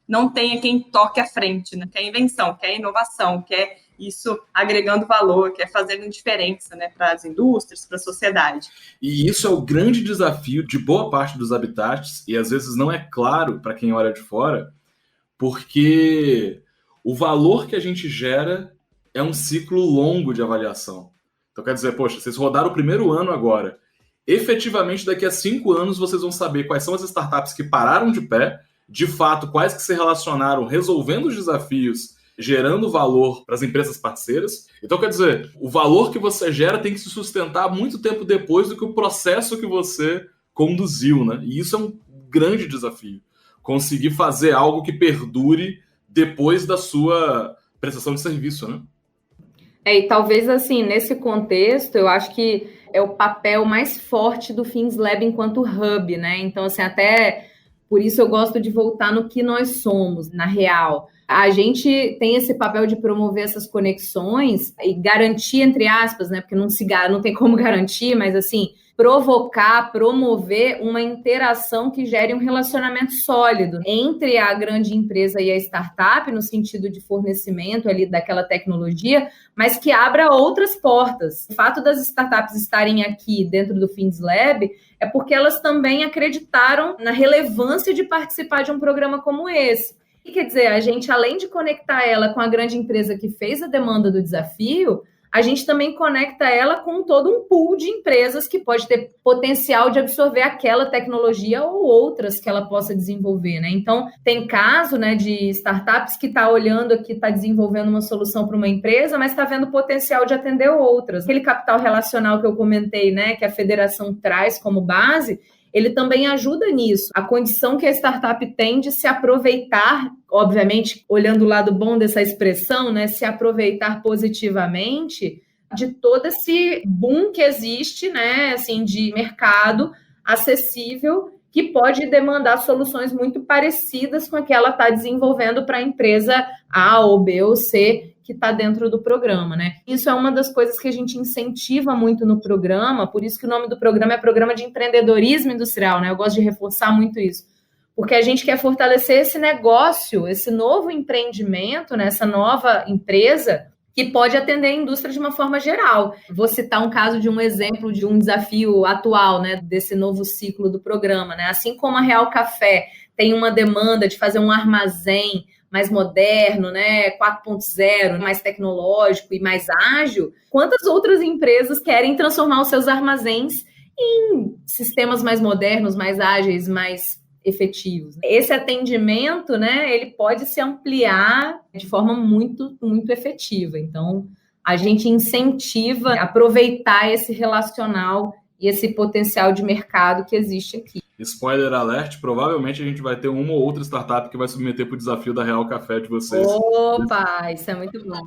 não tenha quem toque à frente, né? Quer invenção, quer inovação, quer isso agregando valor, quer fazendo diferença, né, para as indústrias, para a sociedade. E isso é o grande desafio de boa parte dos habitats, e às vezes não é claro para quem olha de fora, porque o valor que a gente gera é um ciclo longo de avaliação. Então quer dizer, poxa, vocês rodaram o primeiro ano agora. Efetivamente, daqui a 5 anos, vocês vão saber quais são as startups que pararam de pé, de fato, quais que se relacionaram resolvendo os desafios, gerando valor para as empresas parceiras. Então, quer dizer, o valor que você gera tem que se sustentar muito tempo depois do que o processo que você conduziu, né? E isso é um grande desafio. Conseguir fazer algo que perdure depois da sua prestação de serviço, né? E talvez, assim, nesse contexto, eu acho que é o papel mais forte do FinzLab enquanto hub, né? Então, assim, até por isso eu gosto de voltar no que nós somos, na real. A gente tem esse papel de promover essas conexões e garantir, entre aspas, né? Porque não tem como garantir, mas, assim, provocar, promover uma interação que gere um relacionamento sólido entre a grande empresa e a startup, no sentido de fornecimento ali daquela tecnologia, mas que abra outras portas. O fato das startups estarem aqui dentro do FinzLab é porque elas também acreditaram na relevância de participar de um programa como esse. E quer dizer, a gente, além de conectar ela com a grande empresa que fez a demanda do desafio, a gente também conecta ela com todo um pool de empresas que pode ter potencial de absorver aquela tecnologia ou outras que ela possa desenvolver, né? Então, tem caso, né, de startups que está olhando aqui, está desenvolvendo uma solução para uma empresa, mas está vendo potencial de atender outras. Aquele capital relacional que eu comentei, né, que a federação traz como base, ele também ajuda nisso. A condição que a startup tem de se aproveitar, obviamente, olhando o lado bom dessa expressão, né, se aproveitar positivamente de todo esse boom que existe, né, assim, de mercado acessível, que pode demandar soluções muito parecidas com a que ela está desenvolvendo para a empresa A ou B ou C, que está dentro do programa, né? Isso é uma das coisas que a gente incentiva muito no programa, por isso que o nome do programa é Programa de Empreendedorismo Industrial, né? Eu gosto de reforçar muito isso, porque a gente quer fortalecer esse negócio, esse novo empreendimento, né? Essa nova empresa que pode atender a indústria de uma forma geral. Vou citar um caso de um exemplo de um desafio atual, né? Desse novo ciclo do programa, né? Assim como a Real Café tem uma demanda de fazer um armazém mais moderno, né, 4.0, mais tecnológico e mais ágil, quantas outras empresas querem transformar os seus armazéns em sistemas mais modernos, mais ágeis, mais efetivos? Esse atendimento, né, ele pode se ampliar de forma muito, muito efetiva. Então, a gente incentiva a aproveitar esse relacional e esse potencial de mercado que existe aqui. Spoiler alert, provavelmente a gente vai ter uma ou outra startup que vai submeter para o desafio da Real Café de vocês. Opa, isso é muito bom.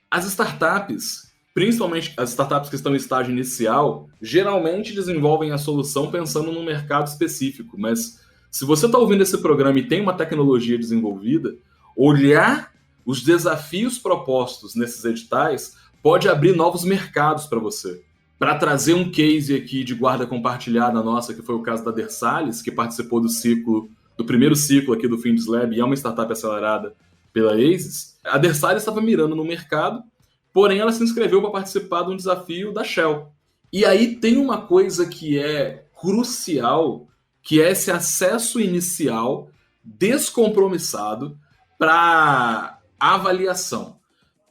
As startups, principalmente as startups que estão em estágio inicial, geralmente desenvolvem a solução pensando num mercado específico, mas se você está ouvindo esse programa e tem uma tecnologia desenvolvida, olhar os desafios propostos nesses editais pode abrir novos mercados para você. Para trazer um case aqui de guarda compartilhada nossa, que foi o caso da Dersalis, que participou do primeiro ciclo aqui do FinzLab e é uma startup acelerada pela ASIS, a Dersalis estava mirando no mercado, porém ela se inscreveu para participar de um desafio da Shell. E aí tem uma coisa que é crucial, que é esse acesso inicial descompromissado para avaliação.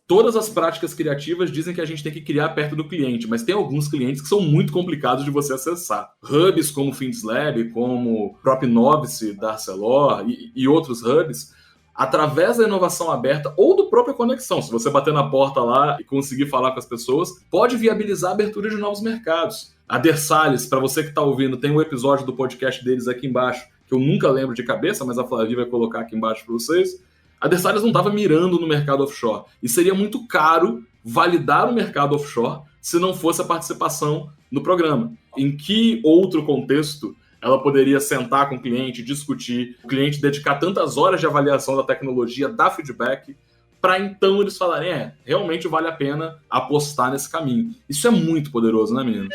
Todas as práticas criativas dizem que a gente tem que criar perto do cliente, mas tem alguns clientes que são muito complicados de você acessar. Hubs como o FinzLab, como o próprio Novice da Arcelor e outros hubs através da inovação aberta ou do própria conexão. Se você bater na porta lá e conseguir falar com as pessoas, pode viabilizar a abertura de novos mercados. A Dersalis, para você que está ouvindo, tem um episódio do podcast deles aqui embaixo, que eu nunca lembro de cabeça, mas a Flavia vai colocar aqui embaixo para vocês. A Dersalis não estava mirando no mercado offshore. E seria muito caro validar o mercado offshore se não fosse a participação no programa. Em que outro contexto ela poderia sentar com o cliente, discutir, o cliente dedicar tantas horas de avaliação da tecnologia, dar feedback, para então eles falarem, realmente vale a pena apostar nesse caminho. Isso é muito poderoso, né, meninos?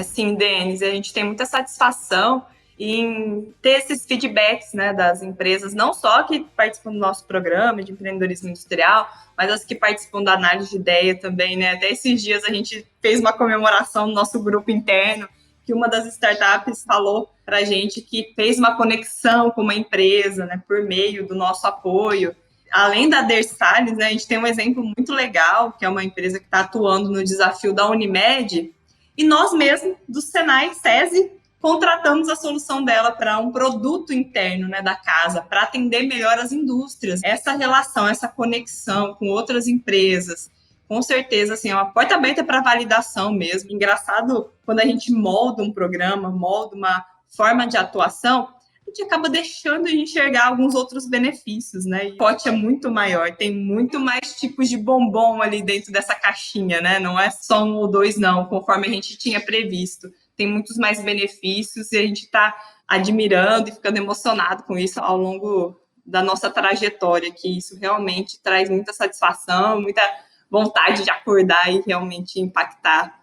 Sim, Denis, a gente tem muita satisfação em ter esses feedbacks, né, das empresas, não só que participam do nosso programa de empreendedorismo industrial, mas as que participam da análise de ideia também, né? Até esses dias a gente fez uma comemoração no nosso grupo interno, que uma das startups falou para a gente que fez uma conexão com uma empresa, né, por meio do nosso apoio. Além da Dersalis, né, a gente tem um exemplo muito legal, que é uma empresa que está atuando no desafio da Unimed, e nós mesmos, do Senai SESI, contratamos a solução dela para um produto interno, né, da casa, para atender melhor as indústrias. Essa relação, essa conexão com outras empresas, com certeza, assim, é uma porta aberta para validação mesmo. Engraçado, quando a gente molda um programa, molda uma forma de atuação, a gente acaba deixando de enxergar alguns outros benefícios, né? E o pote é muito maior, tem muito mais tipos de bombom ali dentro dessa caixinha, né? Não é só um ou dois, não, conforme a gente tinha previsto. Tem muitos mais benefícios e a gente está admirando e ficando emocionado com isso ao longo da nossa trajetória, que isso realmente traz muita satisfação, muita vontade de acordar e realmente impactar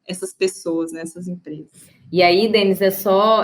essas pessoas, né, essas empresas. E aí, Denis,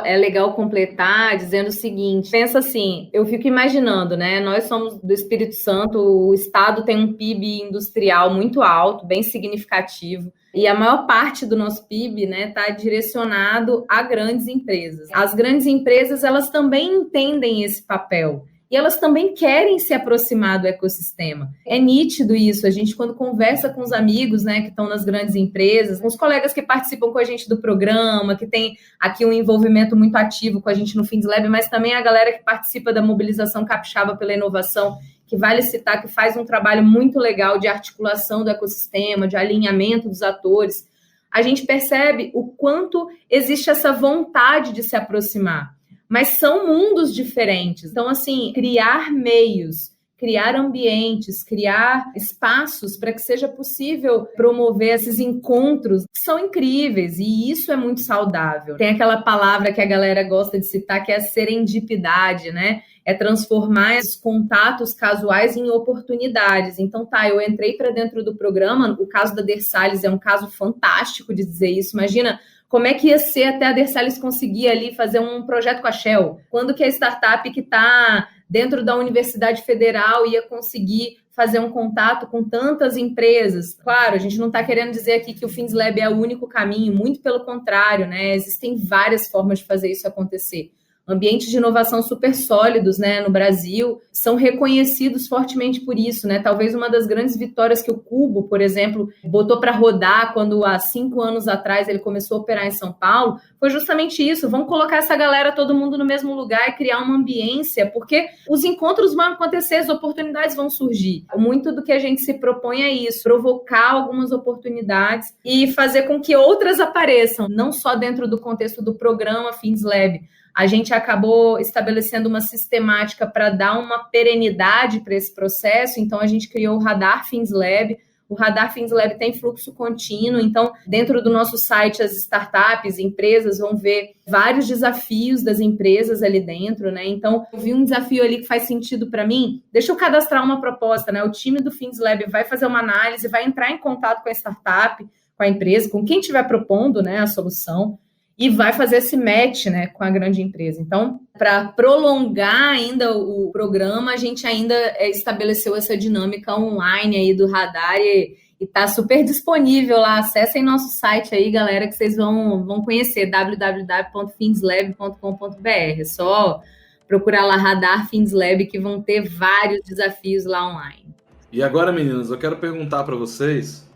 é legal completar dizendo o seguinte, pensa assim, eu fico imaginando, né, nós somos do Espírito Santo, o estado tem um PIB industrial muito alto, bem significativo, e a maior parte do nosso PIB, né, está direcionado a grandes empresas. As grandes empresas, elas também entendem esse papel. E elas também querem se aproximar do ecossistema. É nítido isso, a gente quando conversa com os amigos, né, que estão nas grandes empresas, com os colegas que participam com a gente do programa, que tem aqui um envolvimento muito ativo com a gente no FindsLab, mas também a galera que participa da mobilização capixaba pela inovação, que vale citar que faz um trabalho muito legal de articulação do ecossistema, de alinhamento dos atores. A gente percebe o quanto existe essa vontade de se aproximar. Mas são mundos diferentes. Então, assim, criar meios, criar ambientes, criar espaços para que seja possível promover esses encontros são incríveis e isso é muito saudável. Tem aquela palavra que a galera gosta de citar que é a serendipidade, né? É transformar esses contatos casuais em oportunidades. Então, eu entrei para dentro do programa, o caso da Dersalis é um caso fantástico de dizer isso. Imagina como é que ia ser até a Dersalis conseguir ali fazer um projeto com a Shell? Quando que a startup que está dentro da Universidade Federal ia conseguir fazer um contato com tantas empresas? Claro, a gente não está querendo dizer aqui que o FindsLab é o único caminho, muito pelo contrário, né? Existem várias formas de fazer isso acontecer. Ambientes de inovação super sólidos, né, no Brasil, são reconhecidos fortemente por isso, né? Talvez uma das grandes vitórias que o Cubo, por exemplo, botou para rodar quando há 5 anos atrás ele começou a operar em São Paulo, foi justamente isso. Vamos colocar essa galera, todo mundo no mesmo lugar e criar uma ambiência, porque os encontros vão acontecer, as oportunidades vão surgir. Muito do que a gente se propõe é isso, provocar algumas oportunidades e fazer com que outras apareçam, não só dentro do contexto do programa FindsLab. A gente acabou estabelecendo uma sistemática para dar uma perenidade para esse processo, então a gente criou o Radar FindsLab. O Radar FindsLab tem fluxo contínuo, então dentro do nosso site as startups, empresas vão ver vários desafios das empresas ali dentro, né? Então eu vi um desafio ali que faz sentido para mim, deixa eu cadastrar uma proposta, né? O time do FindsLab vai fazer uma análise, vai entrar em contato com a startup, com a empresa, com quem estiver propondo, né, a solução, e vai fazer esse match, né, com a grande empresa. Então, para prolongar ainda o programa, a gente ainda estabeleceu essa dinâmica online aí do Radar e está super disponível lá. Acessem nosso site aí, galera, que vocês vão conhecer, www.findslab.com.br. É só procurar lá Radar FindsLab que vão ter vários desafios lá online. E agora, meninas, eu quero perguntar para vocês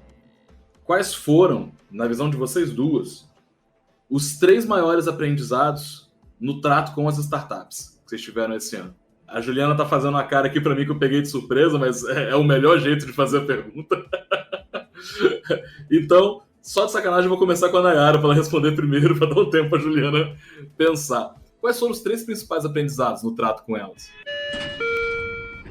quais foram, na visão de vocês duas, os 3 maiores aprendizados no trato com as startups que vocês tiveram esse ano. A Juliana tá fazendo uma cara aqui para mim que eu peguei de surpresa, mas é o melhor jeito de fazer a pergunta. Então, só de sacanagem, eu vou começar com a Nayara para ela responder primeiro, para dar um tempo para a Juliana pensar. Quais foram os 3 principais aprendizados no trato com elas?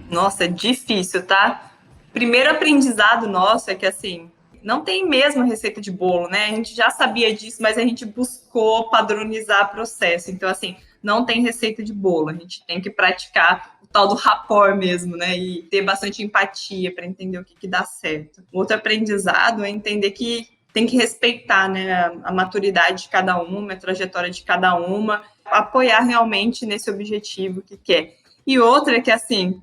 Nossa, é difícil, tá? Primeiro aprendizado nosso é que, assim, não tem mesmo receita de bolo, né? A gente já sabia disso, mas a gente buscou padronizar o processo. Então, assim, não tem receita de bolo. A gente tem que praticar o tal do rapport mesmo, né? E ter bastante empatia para entender o que dá certo. Outro aprendizado é entender que tem que respeitar, né, a maturidade de cada uma, a trajetória de cada uma, apoiar realmente nesse objetivo que quer. E outra é que, assim,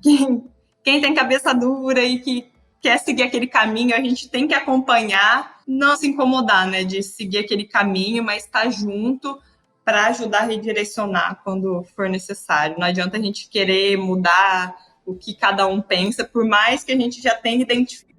quem tem cabeça dura e que quer seguir aquele caminho, a gente tem que acompanhar, não se incomodar, né, de seguir aquele caminho, mas estar junto para ajudar a redirecionar quando for necessário. Não adianta a gente querer mudar o que cada um pensa, por mais que a gente já tenha identificado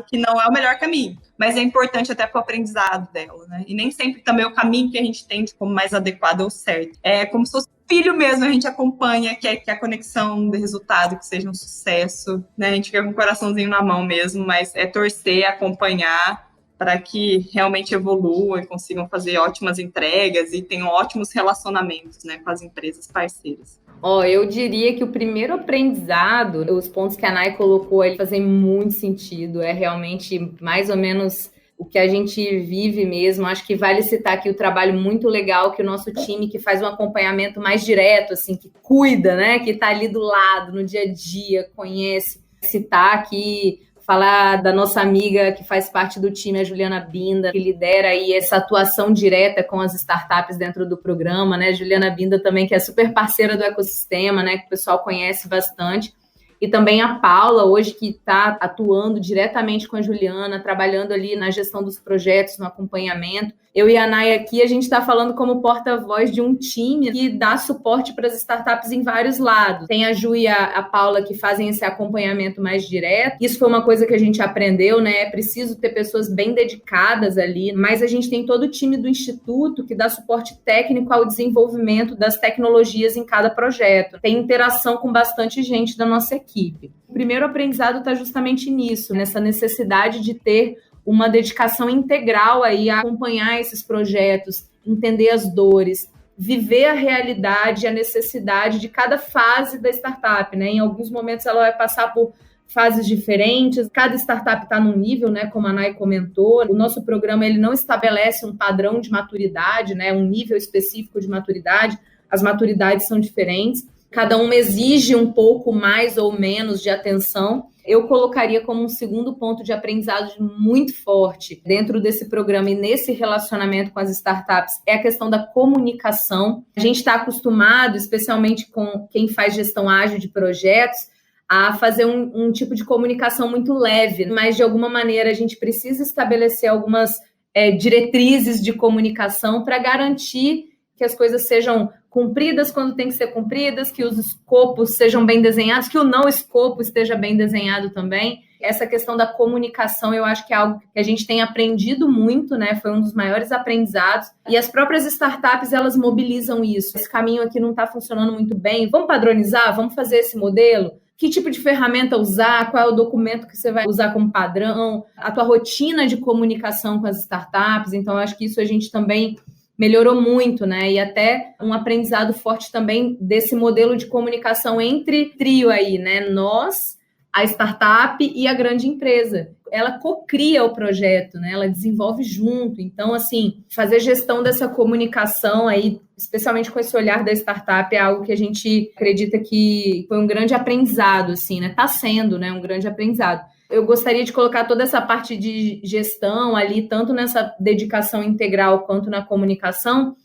que não é o melhor caminho. Mas é importante até para o aprendizado dela, né? E nem sempre também o caminho que a gente tem como mais adequado ou certo. É como se fosse filho mesmo, a gente acompanha, quer a conexão do resultado, que seja um sucesso, né? A gente fica com o coraçãozinho na mão mesmo, mas é torcer, acompanhar, para que realmente evoluam e consigam fazer ótimas entregas e tenham ótimos relacionamentos, né, com as empresas parceiras. Eu diria que o primeiro aprendizado, os pontos que a Nay colocou aí fazem muito sentido, é realmente mais ou menos o que a gente vive mesmo. Acho que vale citar aqui o trabalho muito legal que o nosso time, que faz um acompanhamento mais direto, assim, que cuida, né, que está ali do lado, no dia a dia, conhece. Citar aqui, falar da nossa amiga que faz parte do time, a Juliana Binda, que lidera aí essa atuação direta com as startups dentro do programa, né? Juliana Binda também, que é super parceira do ecossistema, né? Que o pessoal conhece bastante. E também a Paula, hoje, que está atuando diretamente com a Juliana, trabalhando ali na gestão dos projetos, no acompanhamento. Eu e a Nay aqui, a gente está falando como porta-voz de um time que dá suporte para as startups em vários lados. Tem a Ju e a Paula que fazem esse acompanhamento mais direto. Isso foi uma coisa que a gente aprendeu, né? É preciso ter pessoas bem dedicadas ali, mas a gente tem todo o time do Instituto que dá suporte técnico ao desenvolvimento das tecnologias em cada projeto. Tem interação com bastante gente da nossa equipe. O primeiro aprendizado está justamente nisso, nessa necessidade de ter uma dedicação integral aí a acompanhar esses projetos, entender as dores, viver a realidade, a necessidade de cada fase da startup, né? Em alguns momentos ela vai passar por fases diferentes, cada startup está num nível, né? Como a Nay comentou, o nosso programa ele não estabelece um padrão de maturidade, né? Um nível específico de maturidade, as maturidades são diferentes, cada uma exige um pouco mais ou menos de atenção. Eu colocaria como um segundo ponto de aprendizado muito forte dentro desse programa e nesse relacionamento com as startups é a questão da comunicação. A gente está acostumado, especialmente com quem faz gestão ágil de projetos, a fazer um tipo de comunicação muito leve, mas de alguma maneira a gente precisa estabelecer algumas diretrizes de comunicação para garantir que as coisas sejam cumpridas quando tem que ser cumpridas, que os escopos sejam bem desenhados, que o não escopo esteja bem desenhado também. Essa questão da comunicação, eu acho que é algo que a gente tem aprendido muito, né? Foi um dos maiores aprendizados. E as próprias startups, elas mobilizam isso. Esse caminho aqui não está funcionando muito bem. Vamos padronizar? Vamos fazer esse modelo? Que tipo de ferramenta usar? Qual é o documento que você vai usar como padrão? A tua rotina de comunicação com as startups. Então, eu acho que isso a gente também melhorou muito, né? E até um aprendizado forte também desse modelo de comunicação entre trio aí, né? Nós, a startup e a grande empresa. Ela cocria o projeto, né? Ela desenvolve junto. Então, assim, fazer gestão dessa comunicação aí, especialmente com esse olhar da startup, é algo que a gente acredita que foi um grande aprendizado, assim, né? Tá sendo, né? Um grande aprendizado. Eu gostaria de colocar toda essa parte de gestão ali, tanto nessa dedicação integral quanto na comunicação,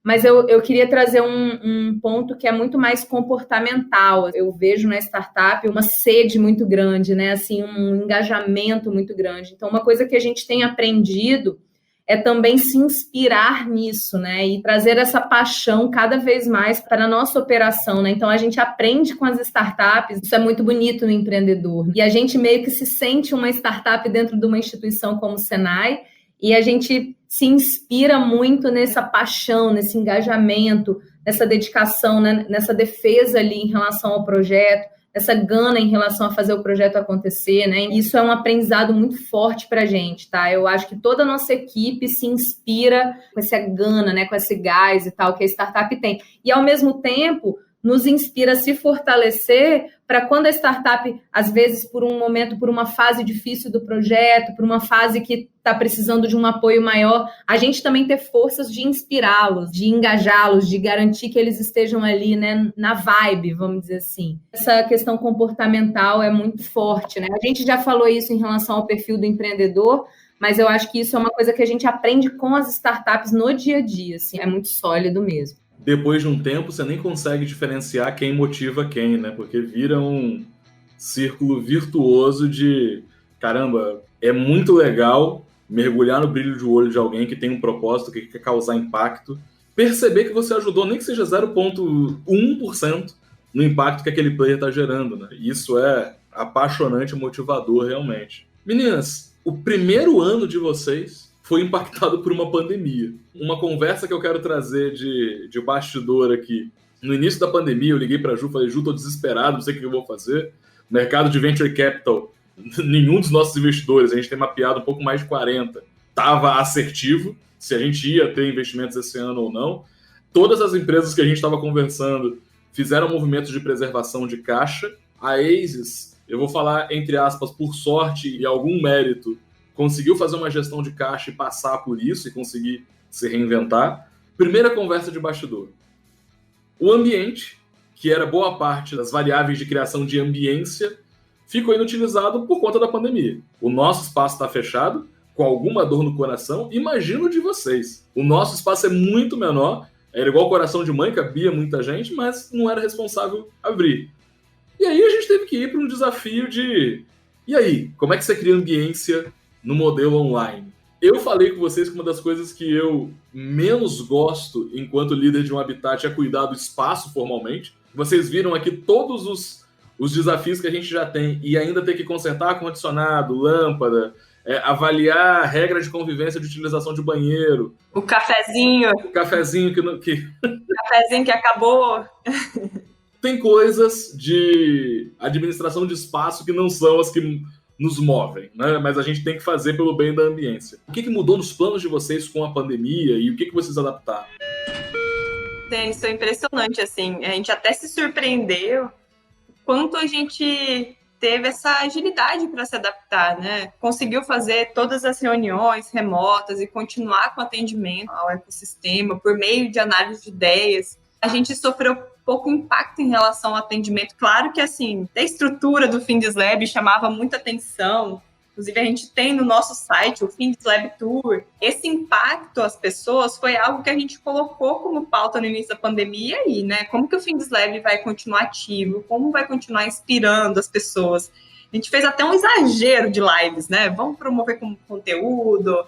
mas eu queria trazer um ponto que é muito mais comportamental. Eu vejo na startup uma sede muito grande, né? Assim, um engajamento muito grande. Então, uma coisa que a gente tem aprendido é também se inspirar nisso, né? E trazer essa paixão cada vez mais para a nossa operação, né? Então, a gente aprende com as startups, isso é muito bonito no empreendedor. E a gente meio que se sente uma startup dentro de uma instituição como o Senai, e a gente se inspira muito nessa paixão, nesse engajamento, nessa dedicação, né, nessa defesa ali em relação ao projeto, essa gana em relação a fazer o projeto acontecer, né? Isso é um aprendizado muito forte para a gente, tá? Eu acho que toda a nossa equipe se inspira com essa gana, né? Com esse gás e tal que a startup tem. E, ao mesmo tempo, nos inspira a se fortalecer para quando a startup, às vezes, por um momento, por uma fase difícil do projeto, por uma fase que está precisando de um apoio maior, a gente também ter forças de inspirá-los, de engajá-los, de garantir que eles estejam ali, né, na vibe, vamos dizer assim. Essa questão comportamental é muito forte, né? A gente já falou isso em relação ao perfil do empreendedor, mas eu acho que isso é uma coisa que a gente aprende com as startups no dia a dia, assim, é muito sólido mesmo. Depois de um tempo, você nem consegue diferenciar quem motiva quem, né? Porque vira um círculo virtuoso de, caramba, é muito legal mergulhar no brilho de olho de alguém que tem um propósito, que quer causar impacto, perceber que você ajudou, nem que seja 0,1% no impacto que aquele player está gerando, né? Isso é apaixonante e motivador, realmente. Meninas, o primeiro ano de vocês foi impactado por uma pandemia. Uma conversa que eu quero trazer de bastidor aqui. No início da pandemia, eu liguei para a Ju, falei, Ju, tô desesperado, não sei o que eu vou fazer. Mercado de Venture Capital, nenhum dos nossos investidores, a gente tem mapeado um pouco mais de 40, estava assertivo, se a gente ia ter investimentos esse ano ou não. Todas as empresas que a gente estava conversando fizeram movimentos de preservação de caixa. A ASIS, eu vou falar, entre aspas, por sorte e algum mérito, conseguiu fazer uma gestão de caixa e passar por isso e conseguir se reinventar. Primeira conversa de bastidor. O ambiente, que era boa parte das variáveis de criação de ambiência, ficou inutilizado por conta da pandemia. O nosso espaço está fechado, com alguma dor no coração, imagino de vocês. O nosso espaço é muito menor, era igual coração de mãe, cabia muita gente, mas não era responsável abrir. E aí a gente teve que ir para um desafio de... E aí, como é que você cria ambiência no modelo online? Eu falei com vocês que uma das coisas que eu menos gosto enquanto líder de um habitat é cuidar do espaço formalmente. Vocês viram aqui todos os desafios que a gente já tem e ainda ter que consertar ar-condicionado, lâmpada, avaliar regra de convivência de utilização de banheiro. O cafezinho. O cafezinho que... Cafezinho que acabou. Tem coisas de administração de espaço que não são as que nos movem, né? Mas a gente tem que fazer pelo bem da ambiência. O que mudou nos planos de vocês com a pandemia e o que vocês adaptaram? Isso é impressionante, assim. A gente até se surpreendeu quanto a gente teve essa agilidade para se adaptar, né? Conseguiu fazer todas as reuniões remotas e continuar com atendimento ao ecossistema por meio de análise de ideias. A gente sofreu pouco impacto em relação ao atendimento. Claro que, assim, a estrutura do FindesLab chamava muita atenção. Inclusive, a gente tem no nosso site o FindesLab Tour. Esse impacto às pessoas foi algo que a gente colocou como pauta no início da pandemia aí, né? Como que o FindesLab vai continuar ativo? Como vai continuar inspirando as pessoas? A gente fez até um exagero de lives, né? Vamos promover como conteúdo,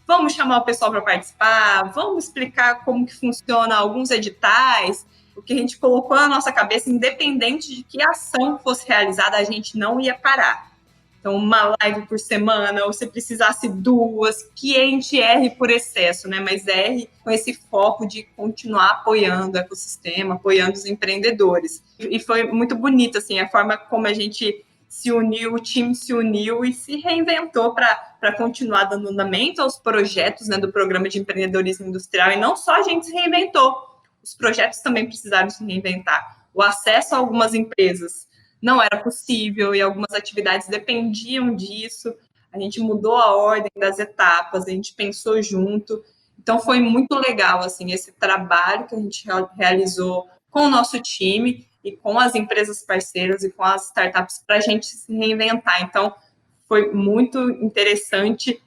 vamos chamar o pessoal para participar, vamos explicar como que funciona alguns editais. O que a gente colocou na nossa cabeça, independente de que ação fosse realizada, a gente não ia parar. Então, uma live por semana, ou se precisasse 2, que a gente erre por excesso, né? Mas erre com esse foco de continuar apoiando o ecossistema, apoiando os empreendedores. E foi muito bonito, assim, a forma como a gente se uniu, o time se uniu e se reinventou para continuar dando andamento aos projetos, né, do Programa de Empreendedorismo Industrial. E não só a gente se reinventou, os projetos também precisaram se reinventar. O acesso a algumas empresas não era possível e algumas atividades dependiam disso. A gente mudou a ordem das etapas, a gente pensou junto. Então, foi muito legal, assim, esse trabalho que a gente realizou com o nosso time e com as empresas parceiras e com as startups para a gente se reinventar. Então, foi muito interessante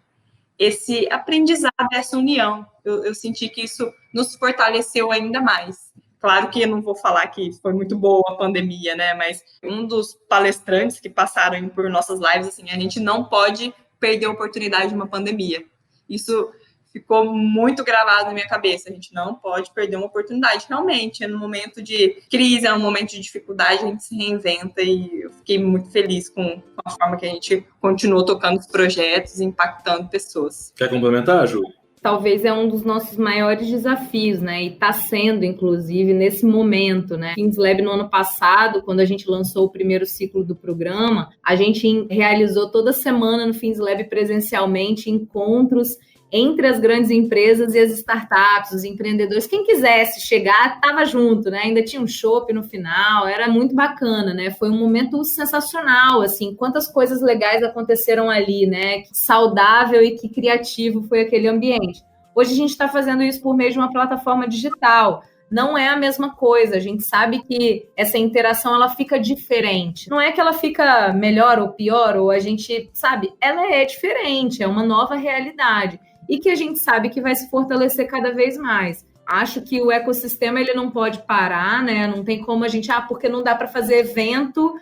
esse aprendizado, essa união. Eu senti que isso nos fortaleceu ainda mais. Claro que eu não vou falar que foi muito boa a pandemia, né? Mas um dos palestrantes que passaram por nossas lives, assim, a gente não pode perder a oportunidade de uma pandemia. Isso ficou muito gravado na minha cabeça. A gente não pode perder uma oportunidade. Realmente, é no momento de crise, é um momento de dificuldade, a gente se reinventa e eu fiquei muito feliz com a forma que a gente continuou tocando os projetos e impactando pessoas. Quer complementar, Ju? talvez é um dos nossos maiores desafios, né? E está sendo, inclusive, nesse momento, né? FinzLab, no ano passado, quando a gente lançou o primeiro ciclo do programa, a gente realizou toda semana no FinzLab presencialmente encontros entre as grandes empresas e as startups, os empreendedores. Quem quisesse chegar, estava junto, né? Ainda tinha um chopp no final, era muito bacana, né? Foi um momento sensacional, assim, quantas coisas legais aconteceram ali, né? Que saudável e que criativo foi aquele ambiente. Hoje a gente está fazendo isso por meio de uma plataforma digital. Não é a mesma coisa, a gente sabe que essa interação ela fica diferente. Não é que ela fica melhor ou pior, ou a gente, sabe, ela é diferente, é uma nova realidade. E que a gente sabe que vai se fortalecer cada vez mais. Acho que o ecossistema ele não pode parar, né? Não tem como a gente, porque não dá para fazer evento,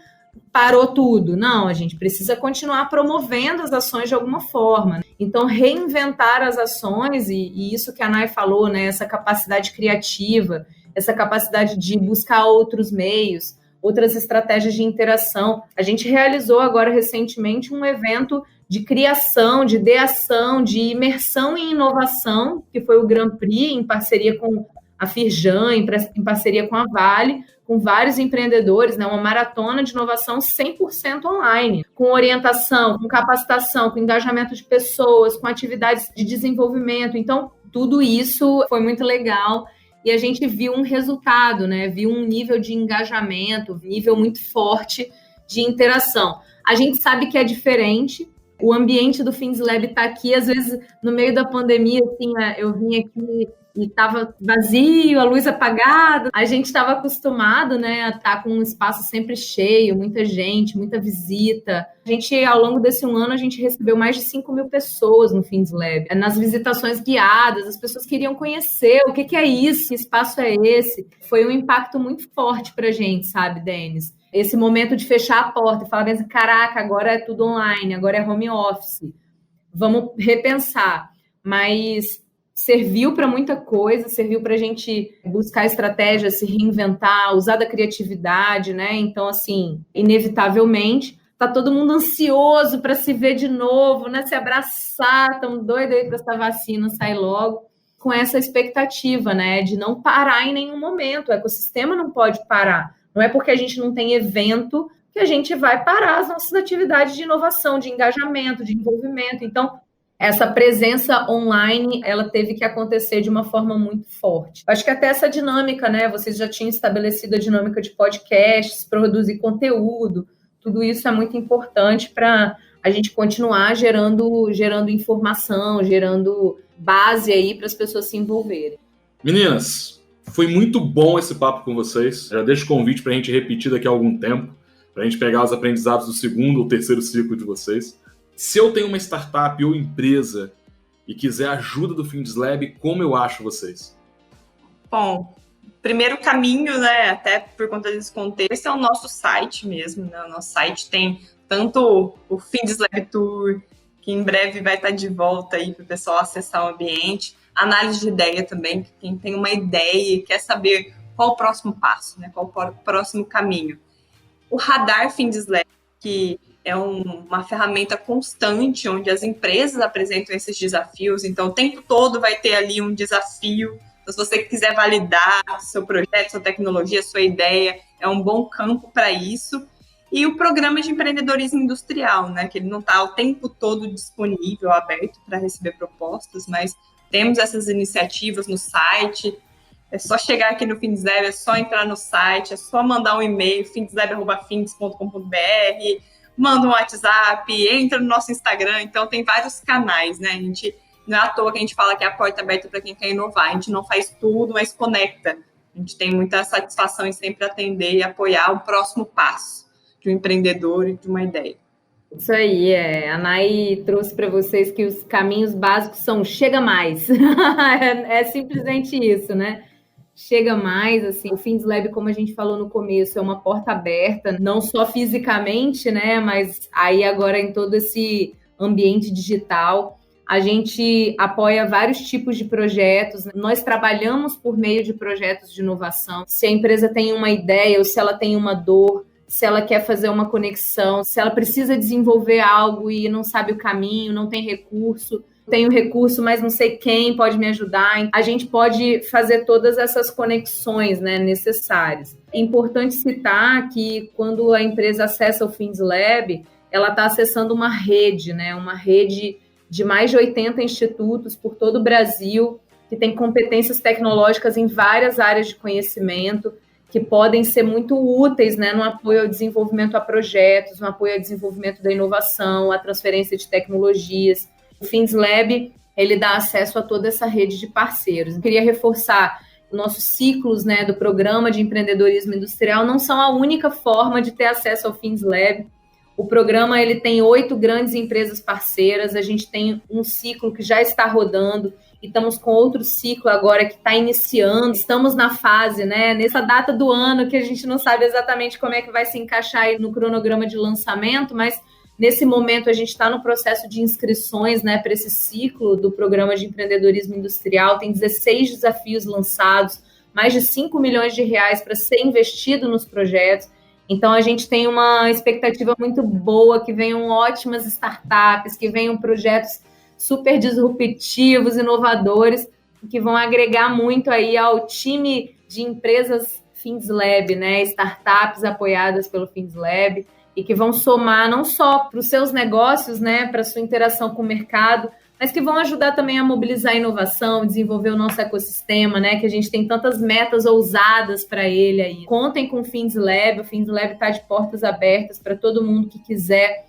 parou tudo. Não, a gente precisa continuar promovendo as ações de alguma forma. Então, reinventar as ações, e isso que a Nay falou, né? Essa capacidade criativa, essa capacidade de buscar outros meios, outras estratégias de interação. A gente realizou agora recentemente um evento de criação, de ideação, de imersão em inovação, que foi o Grand Prix, em parceria com a Firjan, em parceria com a Vale, com vários empreendedores, né? Uma maratona de inovação 100% online, com orientação, com capacitação, com engajamento de pessoas, com atividades de desenvolvimento. Então, tudo isso foi muito legal. E a gente viu um resultado, né? Viu um nível de engajamento, um nível muito forte de interação. A gente sabe que é diferente. O ambiente do FinzLab está aqui, às vezes, no meio da pandemia, assim, eu vim aqui e estava vazio, a luz apagada. A gente estava acostumado, né, a estar com um espaço sempre cheio, muita gente, muita visita. A gente, ao longo desse ano, a gente recebeu mais de 5.000 pessoas no FinzLab. Nas visitações guiadas, as pessoas queriam conhecer o que é isso, que espaço é esse. Foi um impacto muito forte para a gente, sabe, Denis? Esse momento de fechar a porta e falar assim, caraca, agora é tudo online, agora é home office. Vamos repensar. Mas serviu para muita coisa, serviu para a gente buscar estratégias, se reinventar, usar da criatividade, né? Então, assim, inevitavelmente, tá todo mundo ansioso para se ver de novo, né? Se abraçar, tão doido aí para essa vacina sair logo, com essa expectativa, né? De não parar em nenhum momento. O ecossistema não pode parar. Não é porque a gente não tem evento que a gente vai parar as nossas atividades de inovação, de engajamento, de envolvimento. Então, essa presença online, ela teve que acontecer de uma forma muito forte. Acho que até essa dinâmica, né? Vocês já tinham estabelecido a dinâmica de podcasts, produzir conteúdo. Tudo isso é muito importante para a gente continuar gerando informação, gerando base aí para as pessoas se envolverem. Meninas, foi muito bom esse papo com vocês. Já deixo o convite para a gente repetir daqui a algum tempo, para a gente pegar os aprendizados do segundo ou terceiro ciclo de vocês. Se eu tenho uma startup ou empresa e quiser ajuda do FinzLab, como eu acho vocês? Bom, primeiro caminho, né, até por conta desse contexto, é o nosso site mesmo, né? O nosso site tem tanto o FinzLab Tour, que em breve vai estar de volta aí para o pessoal acessar o ambiente, análise de ideia também, quem tem uma ideia e quer saber qual o próximo passo, né, qual o próximo caminho. O Radar FinzLab, que é uma ferramenta constante, onde as empresas apresentam esses desafios, então o tempo todo vai ter ali um desafio. Então, se você quiser validar seu projeto, sua tecnologia, sua ideia, é um bom campo para isso. E o programa de empreendedorismo industrial, né, que ele não está o tempo todo disponível, aberto para receber propostas, mas temos essas iniciativas no site. É só chegar aqui no FinzLab, é só entrar no site, é só mandar um e-mail, finzlab@finz.com.br, manda um WhatsApp, entra no nosso Instagram. Então tem vários canais, né? A gente, não é à toa que a gente fala que é a porta aberta para quem quer inovar. A gente não faz tudo, mas conecta. A gente tem muita satisfação em sempre atender e apoiar o próximo passo de um empreendedor e de uma ideia. Isso aí, a Nay trouxe para vocês que os caminhos básicos são chega mais. É simplesmente isso, né? Chega mais, assim, o FinzLab, como a gente falou no começo, é uma porta aberta, não só fisicamente, né, mas aí agora em todo esse ambiente digital. A gente apoia vários tipos de projetos, nós trabalhamos por meio de projetos de inovação. Se a empresa tem uma ideia ou se ela tem uma dor, se ela quer fazer uma conexão, se ela precisa desenvolver algo e não sabe o caminho, não tem recurso, tenho recurso, mas não sei quem pode me ajudar. A gente pode fazer todas essas conexões, né, necessárias. É importante citar que quando a empresa acessa o FindsLab, ela está acessando uma rede, né, uma rede de mais de 80 institutos por todo o Brasil, que tem competências tecnológicas em várias áreas de conhecimento, que podem ser muito úteis, né, no apoio ao desenvolvimento a projetos, no apoio ao desenvolvimento da inovação, a transferência de tecnologias. O FindsLab, ele dá acesso a toda essa rede de parceiros. Eu queria reforçar, nossos ciclos, né, do programa de empreendedorismo industrial não são a única forma de ter acesso ao FindsLab. O programa ele tem 8 grandes empresas parceiras, a gente tem um ciclo que já está rodando, e estamos com outro ciclo agora que está iniciando. Estamos na fase, né, nessa data do ano que a gente não sabe exatamente como é que vai se encaixar aí no cronograma de lançamento, mas nesse momento a gente está no processo de inscrições, né, para esse ciclo do programa de empreendedorismo industrial. Tem 16 desafios lançados, mais de 5 milhões de reais para ser investido nos projetos. Então, a gente tem uma expectativa muito boa, que venham ótimas startups, que venham projetos super disruptivos, inovadores, que vão agregar muito aí ao time de empresas FindsLab, né? Startups apoiadas pelo FindsLab, e que vão somar não só para os seus negócios, né? Para a sua interação com o mercado, mas que vão ajudar também a mobilizar a inovação, desenvolver o nosso ecossistema, né? Que a gente tem tantas metas ousadas para ele aí. Contem com o FindsLab está de portas abertas para todo mundo que quiser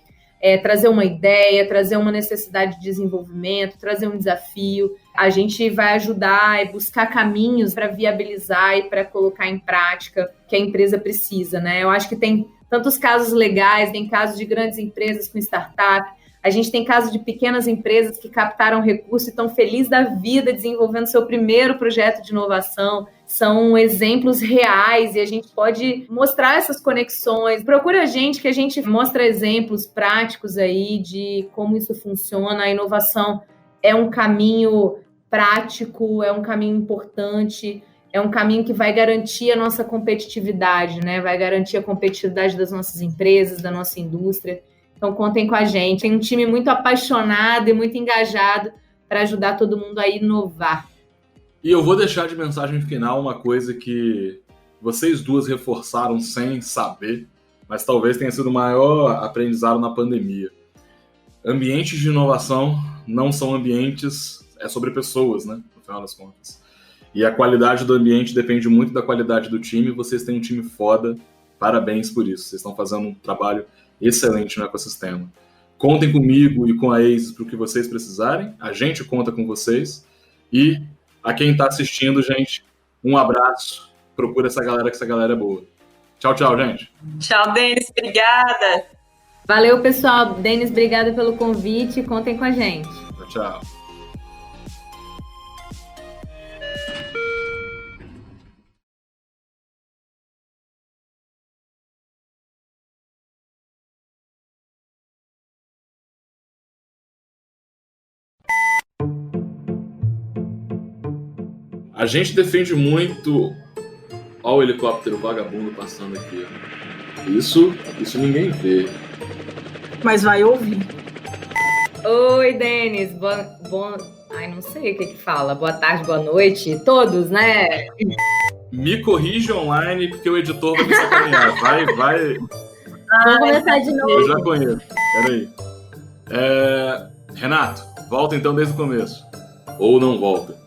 trazer uma ideia, trazer uma necessidade de desenvolvimento, trazer um desafio. A gente vai ajudar e buscar caminhos para viabilizar e para colocar em prática o que a empresa precisa, né? Eu acho que tem tantos casos legais, tem casos de grandes empresas com startup, a gente tem casos de pequenas empresas que captaram recurso e estão felizes da vida desenvolvendo seu primeiro projeto de inovação. São exemplos reais e a gente pode mostrar essas conexões. Procura a gente que a gente mostra exemplos práticos aí de como isso funciona. A inovação é um caminho prático, é um caminho importante, é um caminho que vai garantir a nossa competitividade, né? Vai garantir a competitividade das nossas empresas, da nossa indústria. Então, contem com a gente. Tem um time muito apaixonado e muito engajado para ajudar todo mundo a inovar. E eu vou deixar de mensagem final uma coisa que vocês duas reforçaram sem saber, mas talvez tenha sido o maior aprendizado na pandemia. Ambientes de inovação não são ambientes, é sobre pessoas, né? No final das contas. E a qualidade do ambiente depende muito da qualidade do time. Vocês têm um time foda, parabéns por isso. Vocês estão fazendo um trabalho excelente no ecossistema. Contem comigo e com a ACES para o que vocês precisarem. A gente conta com vocês. E a quem está assistindo, gente, um abraço. Procura essa galera, que essa galera é boa. Tchau, tchau, gente. Tchau, Denis. Obrigada. Valeu, pessoal. Denis, obrigada pelo convite. Contem com a gente. Tchau, tchau. A gente defende muito. Olha o helicóptero vagabundo passando aqui. Isso ninguém vê. Mas vai ouvir. Oi, Denis. Ai, não sei o que fala. Boa tarde, boa noite. Todos, né? Me corrige online, porque o editor vai me sacanear. Vai. Vamos começar de novo. Eu já conheço. Peraí. Renato, volta então desde o começo. Ou não volta.